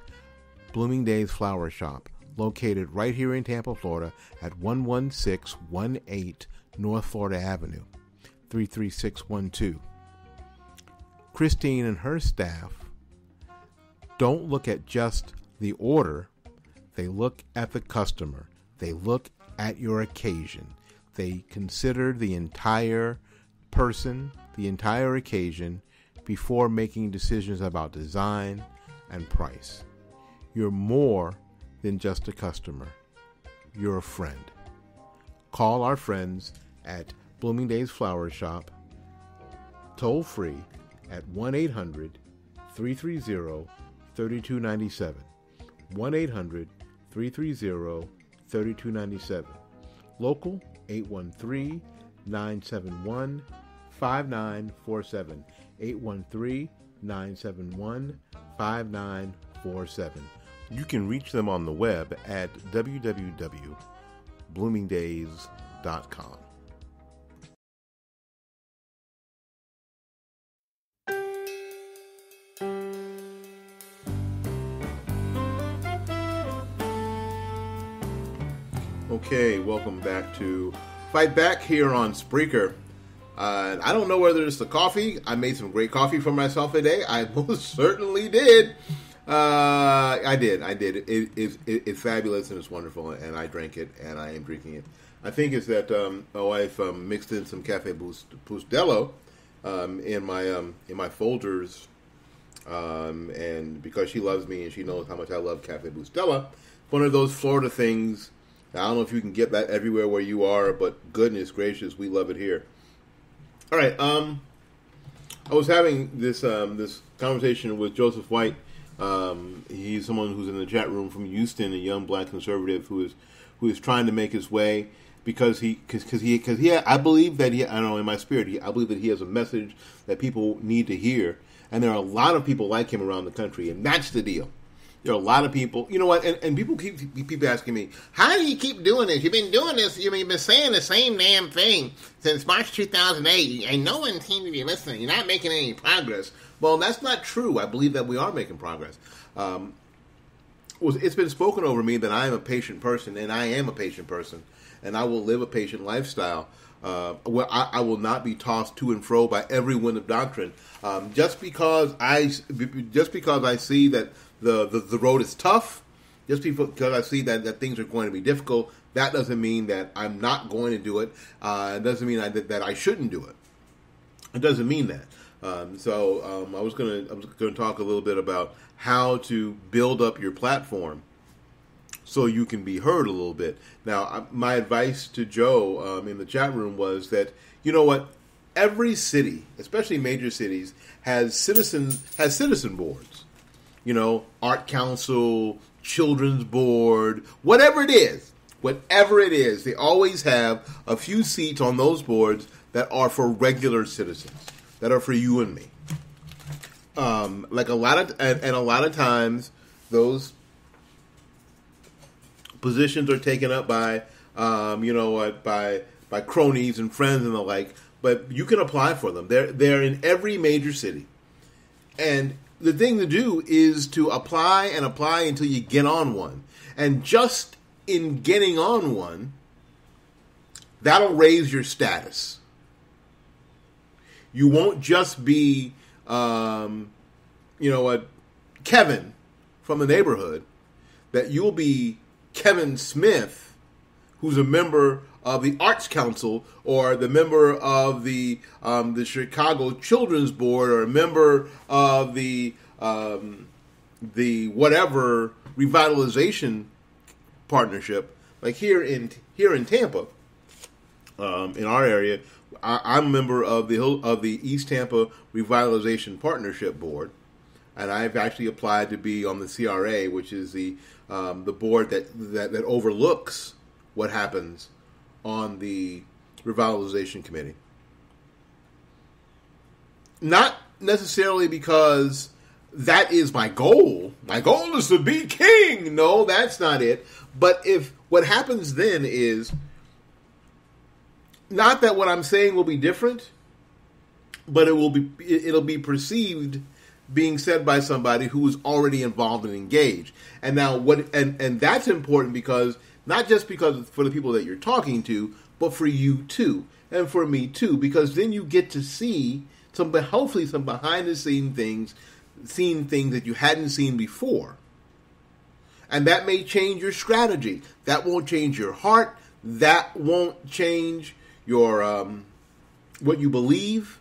Blooming Days Flower Shop, located right here in Tampa, Florida, at 11618 North Florida Avenue, 33612. Christine and her staff don't look at just the order. They look at the customer. They look at your occasion. They consider the entire person, the entire occasion, before making decisions about design and price. You're more than just a customer. You're a friend. Call our friends at Blooming Days Flower Shop, toll free, at 1-800-330-3297. 813-330-3297. Local, 813-971-5947. 813-971-5947. You can reach them on the web at www.bloomingdays.com. Okay, welcome back to Fight Back here on Spreaker. I don't know whether it's the coffee. I made some great coffee for myself today. I most certainly did. I did. It's fabulous and it's wonderful, and I drank it, and I am drinking it. I think it's that my wife mixed in some Cafe Bustelo in my folders, and because she loves me and she knows how much I love Cafe Bustelo, one of those Florida things. I don't know if you can get that everywhere where you are, but goodness gracious, we love it here. All right, I was having this conversation with Joseph White. He's someone who's in the chat room from Houston, a young black conservative who is trying to make his way because I believe that I don't know, in my spirit, I believe that he has a message that people need to hear, and there are a lot of people like him around the country, and that's the deal. There are a lot of people, you know what, and people keep asking me, how do you keep doing this? You've been doing this, you've been saying the same damn thing since March 2008, and no one seems to be listening. You're not making any progress. Well, that's not true. I believe that we are making progress. It's been spoken over me that I am a patient person, and I am a patient person, and I will live a patient lifestyle. Where I will not be tossed to and fro by every wind of doctrine. Just because I see that the road is tough, just because I see that things are going to be difficult, that doesn't mean that I'm not going to do it. It doesn't mean that I shouldn't do it. It doesn't mean that. I was going to talk a little bit about how to build up your platform so you can be heard a little bit. Now, my advice to Joe in the chat room was that, you know what, every city, especially major cities, has citizen boards. You know, art council, children's board, whatever it is, they always have a few seats on those boards that are for regular citizens, that are for you and me. Like a lot of times, those positions are taken up by, by cronies and friends and the like. But you can apply for them. They're in every major city, and the thing to do is to apply until you get on one. And just in getting on one, that'll raise your status. You won't just be, Kevin from the neighborhood. That you'll be Kevin Smith, who's a member of the Arts Council, or the member of the Chicago Children's Board, or a member of the whatever revitalization partnership. Like here in Tampa, in our area, I'm a member of the East Tampa Revitalization Partnership Board, and I've actually applied to be on the CRA, which is the board that overlooks what happens on the revitalization committee. Not necessarily because that is my goal. My goal is to be king. No, that's not it. But if what happens then is not that what I'm saying will be different, but it'll be perceived being said by somebody who is already involved and engaged. And now and that's important because not just because for the people that you're talking to, but for you too, and for me too, because then you get to see hopefully some behind the scenes things that you hadn't seen before. And that may change your strategy. That won't change your heart. That won't change your what you believe,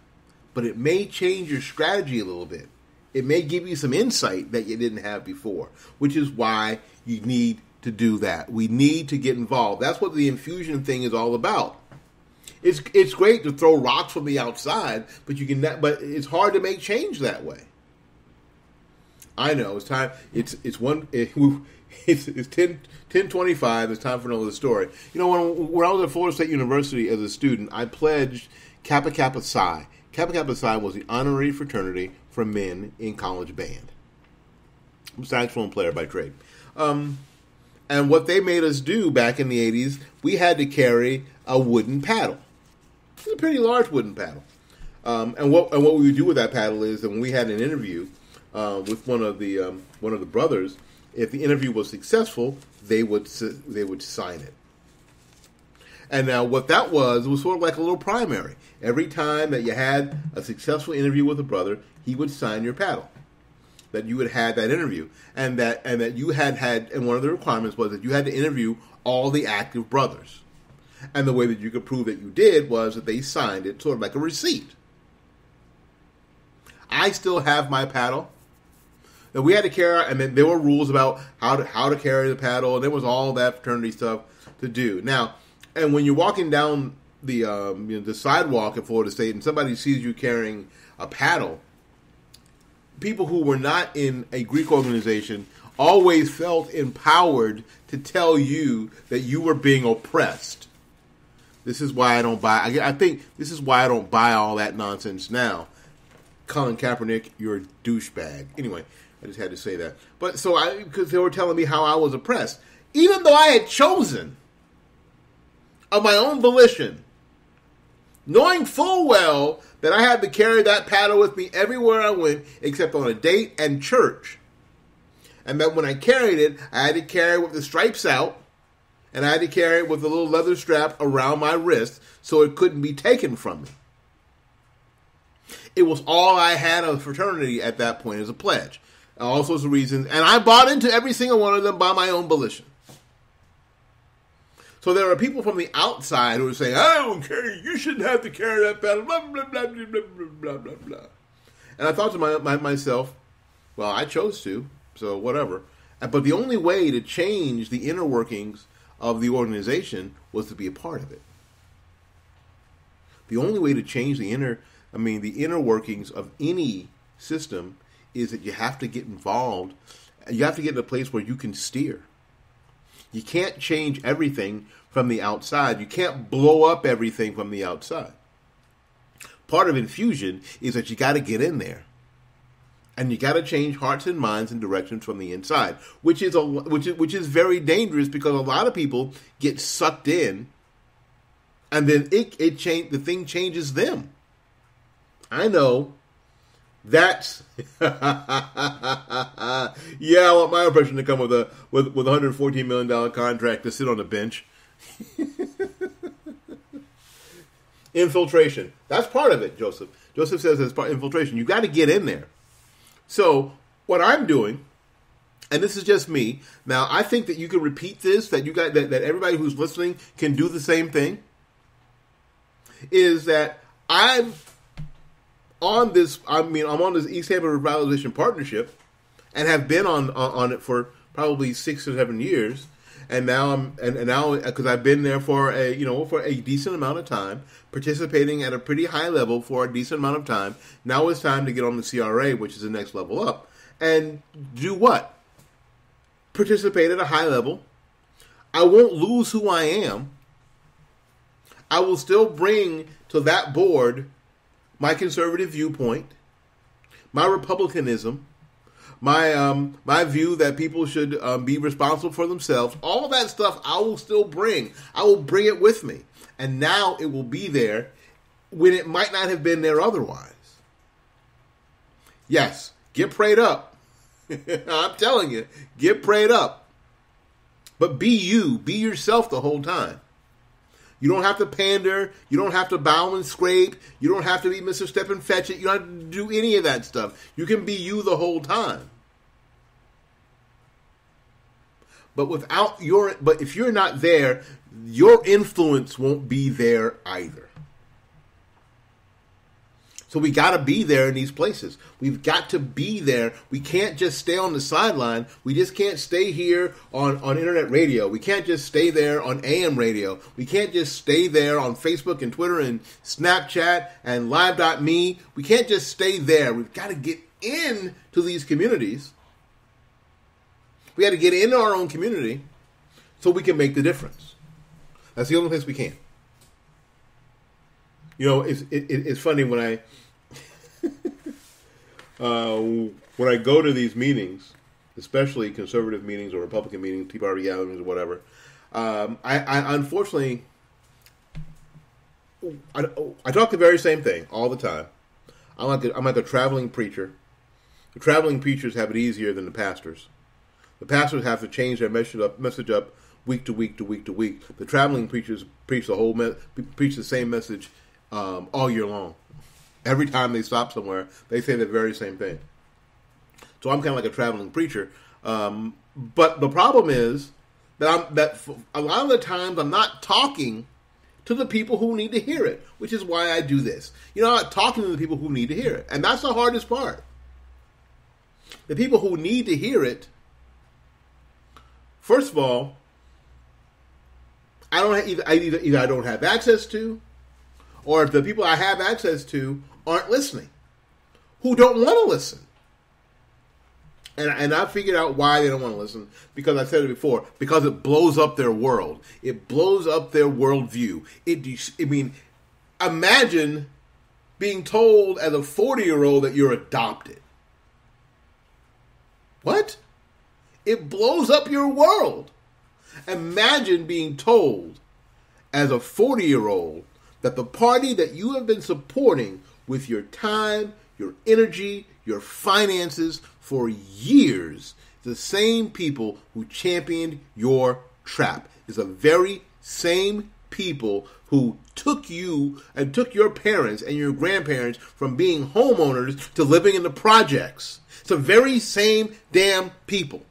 but it may change your strategy a little bit. It may give you some insight that you didn't have before, which is why you need to do that. We need to get involved. That's what the infusion thing is all about. It's great to throw rocks from the outside, but it's hard to make change that way. I know it's time. It's 10:25. It's time for another story. You know, when I was at Florida State University as a student, I pledged Kappa Kappa Psi. Kappa Kappa Psi was the honorary fraternity for men in college band. I'm a saxophone player by trade. And what they made us do back in the 80s, we had to carry a wooden paddle. It's a pretty large wooden paddle. And what we would do with that paddle is that when we had an interview with one of the brothers, if the interview was successful, they would sign it. And now what that was, it was sort of like a little primary. Every time that you had a successful interview with a brother, he would sign your paddle. That you had had that interview, and that you had, and one of the requirements was that you had to interview all the active brothers. And the way that you could prove that you did was that they signed it, sort of like a receipt. I still have my paddle. And we had to carry, and then there were rules about how to carry the paddle, and there was all that fraternity stuff to do. Now, and when you're walking down the sidewalk at Florida State, and somebody sees you carrying a paddle, people who were not in a Greek organization always felt empowered to tell you that you were being oppressed. This is why I don't buy. I think this is why I don't buy all that nonsense now. Colin Kaepernick, you're a douchebag. Anyway, I just had to say that. But because they were telling me how I was oppressed, even though I had chosen of my own volition, knowing full well that I had to carry that paddle with me everywhere I went, except on a date and church. And that when I carried it, I had to carry it with the stripes out, and I had to carry it with a little leather strap around my wrist so it couldn't be taken from me. It was all I had of fraternity at that point as a pledge. All sorts of reasons. And I bought into every single one of them by my own volition. So there are people from the outside who are saying, I don't carry, you shouldn't have to carry that paddle, blah, blah, blah, blah, blah, blah, blah, blah. And I thought to myself, well, I chose to, so whatever. But the only way to change the inner workings of the organization was to be a part of it. The only way to change the inner workings of any system is that you have to get involved. You have to get in a place where you can steer. You can't change everything from the outside. You can't blow up everything from the outside. Part of infusion is that you got to get in there. And you got to change hearts and minds and directions from the inside, which is very dangerous because a lot of people get sucked in, and then the thing changes them. I know. That's I want my impression to come with a $114 million contract to sit on the bench. Infiltration. That's part of it, Joseph. Joseph says that's part of infiltration. You got to get in there. So what I'm doing, and this is just me. Now I think that you can repeat this. That that everybody who's listening can do the same thing. Is that I'm on this East Hampton Revitalization Partnership, and have been on it for probably 6 or 7 years, and now because I've been there for a decent amount of time, participating at a pretty high level for a decent amount of time. Now it's time to get on the CRA, which is the next level up, and do what? Participate at a high level. I won't lose who I am. I will still bring to that board my conservative viewpoint, my republicanism, my view that people should be responsible for themselves. All of that stuff I will still bring. I will bring it with me. And now it will be there when it might not have been there otherwise. Yes, get prayed up. I'm telling you, get prayed up. But be you. Be yourself the whole time. You don't have to pander. You don't have to bow and scrape. You don't have to be Mr. Step and Fetch It. You don't have to do any of that stuff. You can be you the whole time. But if you're not there, your influence won't be there either. So we got to be there in these places. We've got to be there. We can't just stay on the sideline. We just can't stay here on internet radio. We can't just stay there on AM radio. We can't just stay there on Facebook and Twitter and Snapchat and Live.me. We can't just stay there. We've got to get into these communities. We got to get into our own community so we can make the difference. That's the only place we can. You know, it's funny when I when I go to these meetings, especially conservative meetings or Republican meetings, Tea Party gatherings or whatever. I unfortunately I talk the very same thing all the time. I'm like a traveling preacher. The traveling preachers have it easier than the pastors. The pastors have to change their message up week to week to week to week. The traveling preachers preach the same message all year long. Every time they stop somewhere, they say the very same thing. So I'm kind of like a traveling preacher. But the problem is that a lot of the times I'm not talking to the people who need to hear it, which is why I do this. You know, I'm not talking to the people who need to hear it. And that's the hardest part. The people who need to hear it, first of all, either I don't have access to, or if the people I have access to aren't listening, who don't want to listen. And I figured out why they don't want to listen, because I said it before, because it blows up their world. It blows up their worldview. Imagine being told as a 40-year-old that you're adopted. What? It blows up your world. Imagine being told as a 40-year-old that the party that you have been supporting with your time, your energy, your finances for years, the same people who championed your trap, is the very same people who took you and took your parents and your grandparents from being homeowners to living in the projects. It's the very same damn people.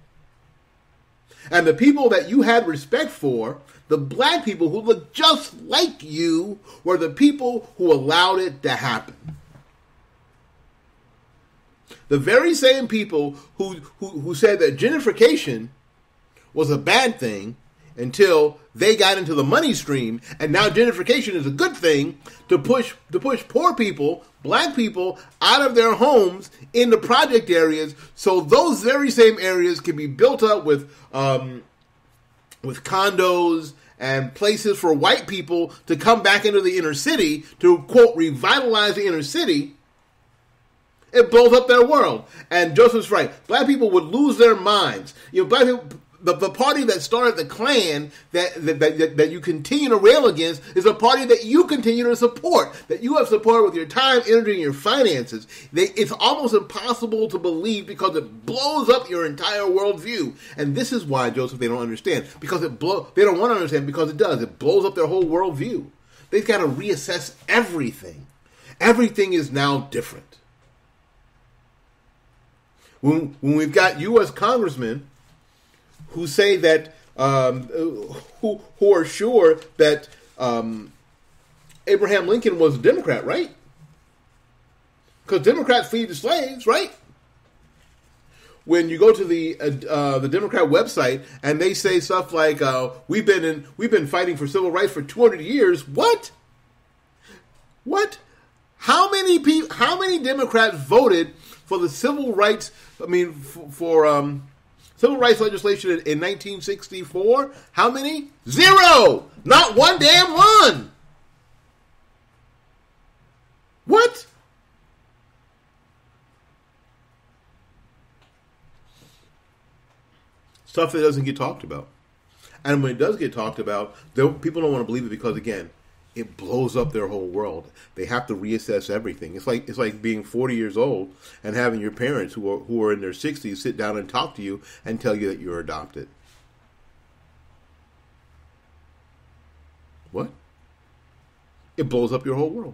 And the people that you had respect for, the black people who looked just like you, were the people who allowed it to happen. The very same people who said that gentrification was a bad thing until they got into the money stream, and now gentrification is a good thing to push poor people, black people, out of their homes in the project areas, so those very same areas can be built up with condos and places for white people to come back into the inner city to, quote, revitalize the inner city. It blows up their world. And Joseph's right. Black people would lose their minds. You know, black people, the party that started the Klan that you continue to rail against is a party that you continue to support, that you have supported with your time, energy, and your finances. It's almost impossible to believe because it blows up your entire worldview. And this is why, Joseph, they don't understand. Because they don't want to understand because it does. It blows up their whole worldview. They've got to reassess everything. Everything is now different. When we've got U.S. congressmen who say that, who are sure that Abraham Lincoln was a Democrat, right? Because Democrats feed the slaves, right? When you go to the Democrat website and they say stuff like, "We've been fighting for civil rights for 200 years," what? How many Democrats voted for the civil rights? For civil rights legislation in 1964? How many? 0! Not one damn one! What? Stuff that doesn't get talked about. And when it does get talked about, people don't want to believe it because, again, it blows up their whole world. They have to reassess everything. It's like being 40 years old and having your parents who are in their 60s sit down and talk to you and tell you that you're adopted. What? It blows up your whole world.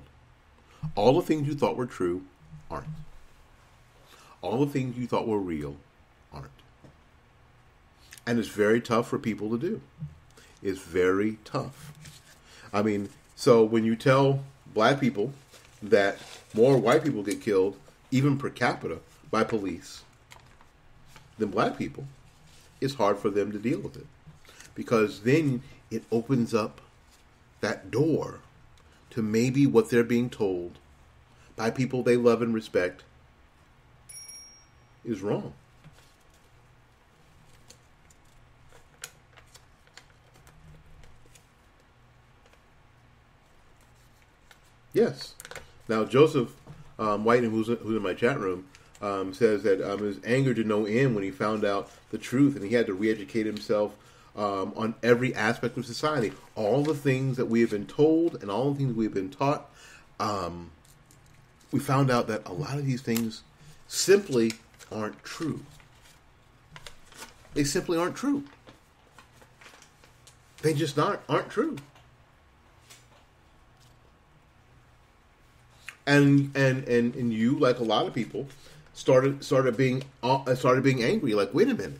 All the things you thought were true aren't. All the things you thought were real aren't. And it's very tough for people to do. It's very tough. So when you tell black people that more white people get killed, even per capita, by police than black people, it's hard for them to deal with it. Because then it opens up that door to maybe what they're being told by people they love and respect is wrong. Yes. Now, Joseph White, who's in my chat room, says that his anger to no end when he found out the truth, and he had to re-educate himself on every aspect of society. All the things that we have been told and all the things we've been taught, we found out that a lot of these things simply aren't true. They simply aren't true. They just aren't true. And you, like a lot of people, started being angry. Like, wait a minute,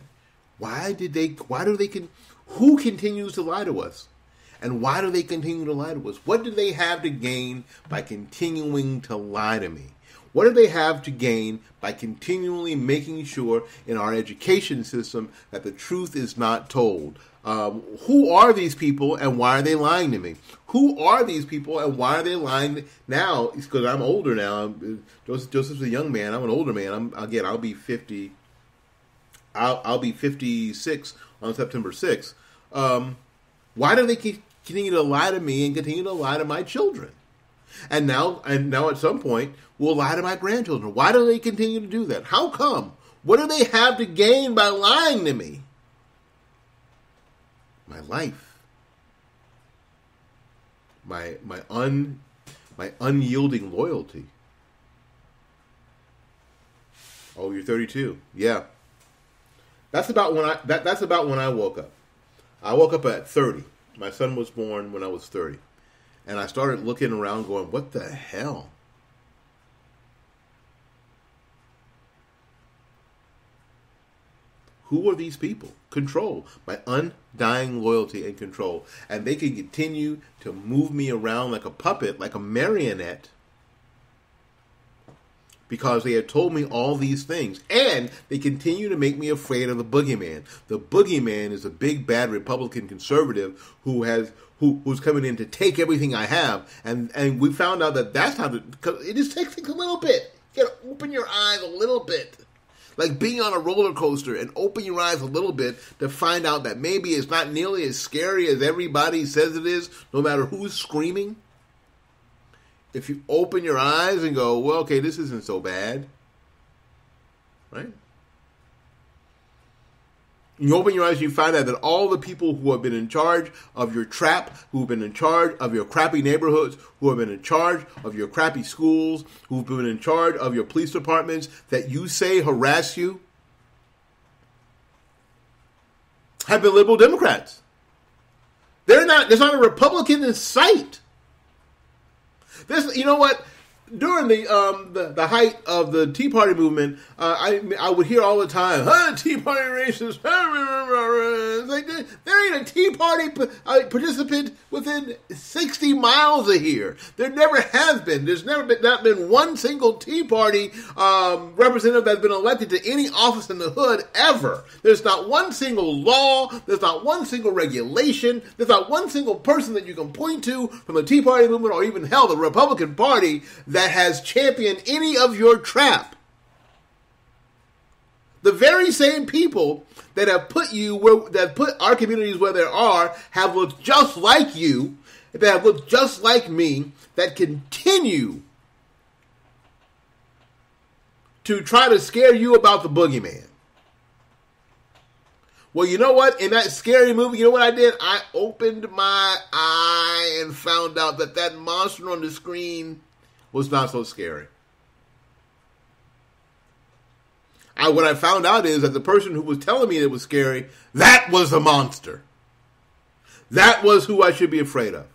who continues to lie to us, and why do they continue to lie to us? What do they have to gain by continuing to lie to me? What do they have to gain by continually making sure in our education system that the truth is not told? Who are these people and why are they lying to me? Who are these people and why are they lying now? It's because I'm older now. Joseph's a young man. I'm an older man. I'll be 50. I'll be 56 on September 6th. Why do they continue to lie to me and continue to lie to my children? And now at some point, we'll lie to my grandchildren. Why do they continue to do that? How come? What do they have to gain by lying to me? My life. My unyielding loyalty. Oh, you're 32. Yeah. That's about when I woke up. I woke up at 30. My son was born when I was 30. And I started looking around going, what the hell? Who are these people? Control. My undying loyalty and control. And they can continue to move me around like a puppet, like a marionette, because they had told me all these things. And they continue to make me afraid of the boogeyman. The boogeyman is a big, bad Republican conservative who's coming in to take everything I have. And we found out that that's how it just takes a little bit. You gotta open your eyes a little bit. Like being on a roller coaster and open your eyes a little bit to find out that maybe it's not nearly as scary as everybody says it is, no matter who's screaming. If you open your eyes and go, well, okay, this isn't so bad, right? You open your eyes, you find out that all the people who have been in charge of your trap, who have been in charge of your crappy neighborhoods, who have been in charge of your crappy schools, who've been in charge of your police departments that you say harass you, have been liberal Democrats. There's not a Republican in sight. You know what? During the height of the Tea Party movement, I would hear all the time, Tea Party racist. It's like, there ain't a Tea Party participant within 60 miles of here. There never has been. There's not been one single Tea Party representative that's been elected to any office in the hood ever. There's not one single law. There's not one single regulation. There's not one single person that you can point to from the Tea Party movement or even hell, the Republican Party that has championed any of your trap. The very same people that have put our communities where they are have looked just like you, that have looked just like me, that continue to try to scare you about the boogeyman. Well, you know what? In that scary movie, you know what I did? I opened my eye and found out that monster on the screen was not so scary. What I found out is that the person who was telling me it was scary, that was the monster. That was who I should be afraid of.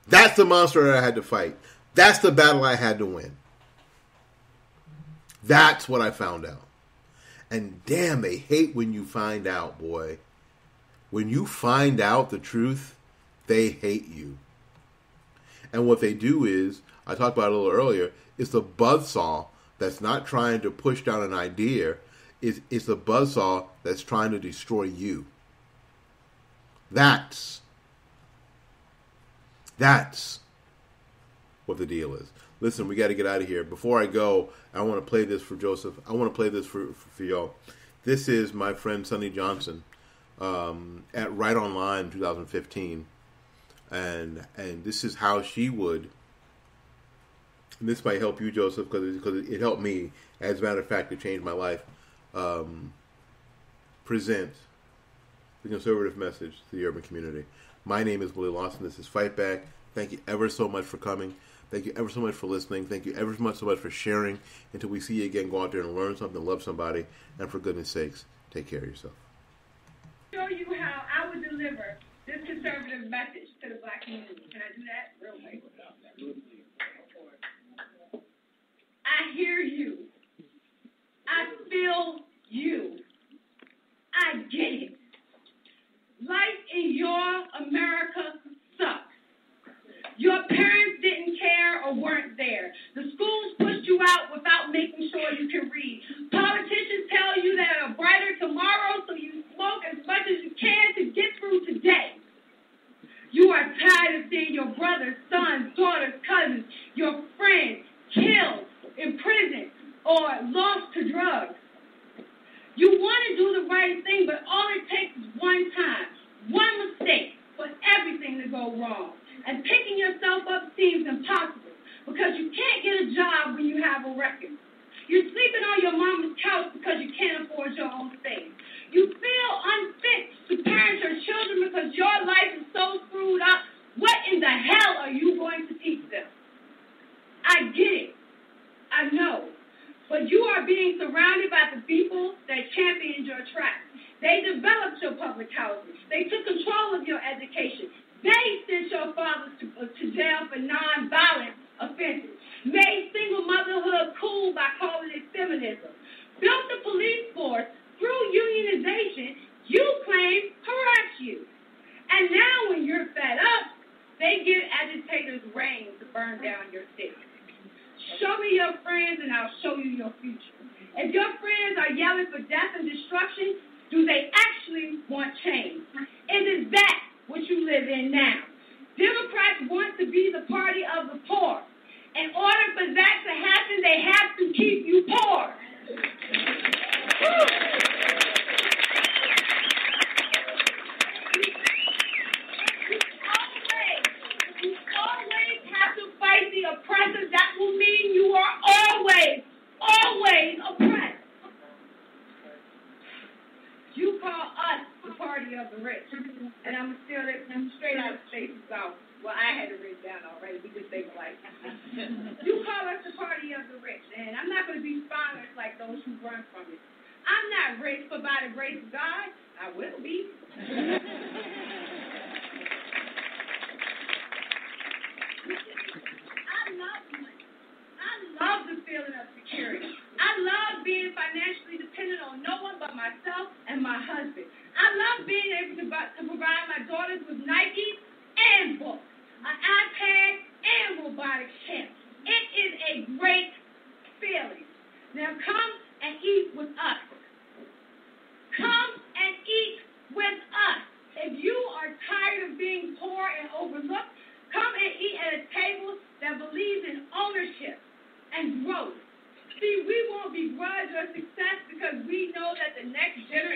That's the monster that I had to fight. That's the battle I had to win. That's what I found out. And damn, they hate when you find out, boy. When you find out the truth, they hate you. And what they do is, I talked about it a little earlier, it's the buzzsaw that's not trying to push down an idea. It's the buzzsaw that's trying to destroy you. That's what the deal is. Listen, we got to get out of here. Before I go, I want to play this for Joseph. I want to play this for y'all. This is my friend Sonny Johnson at Right Online 2015. And this is how she would and this might help you, Joseph, because it helped me. As a matter of fact, it changed my life. Present the conservative message to the urban community. My name is Willie Lawson. This is Fight Back. Thank you ever so much for coming. Thank you ever so much for listening. Thank you ever so much for sharing. Until we see you again, go out there and learn something, love somebody, and for goodness sakes, take care of yourself. Show you how I would deliver this conservative message to the black community. Can I do that real quick? I hear you. I feel you. I get it. Life in your America sucks. Your parents didn't care or weren't there. The schools pushed you out without making sure you can read. Politicians tell you that a brighter tomorrow, so you smoke as much as you can to get through today. You are tired of seeing your brothers, sons, daughters, cousins, your friends killed, imprisoned, or lost to drugs. You want to do the right thing, but all it takes is one time, one mistake for everything to go wrong. And picking yourself up seems impossible because you can't get a job when you have a record. You're sleeping on your mama's couch because you can't afford your own space. You feel unfit to parent your children because your life is so screwed up. What in the hell are you going to teach them? I get it. I know. But you are being surrounded by the people that championed your tracks. They developed your public housing. They took control of your education. They sent your fathers to jail for nonviolent offenses. Made single motherhood cool by calling it feminism. Built the police force through unionization you claim harassed you. And now when you're fed up, they give agitators reins to burn down your city. Show me your friends and I'll show you your future. If your friends are yelling for death and destruction, do they actually want change? Is that what you live in now? Democrats want to be the party of the poor. In order for that to happen, they have to keep you poor. You always have to fight the oppressor. That will mean you are always oppressed. You call us the party of the rich. And I'm straight out of State South. Well, I had it written down already. We just say like, you call us the party of the rich. And I'm not going to be spineless like those who run from it. I'm not rich, but by the grace of God, I will be. I love the feeling of security. I love being financially dependent on no one but myself and my husband. I love being able to provide my daughters with Nikes and books, an iPad and robotics camp. It is a great feeling. Now come and eat with us. Come and eat with us. If you are tired of being poor and overlooked, come and eat at a table that believes in ownership and growth. See, we won't begrudge your success because we know that the next generation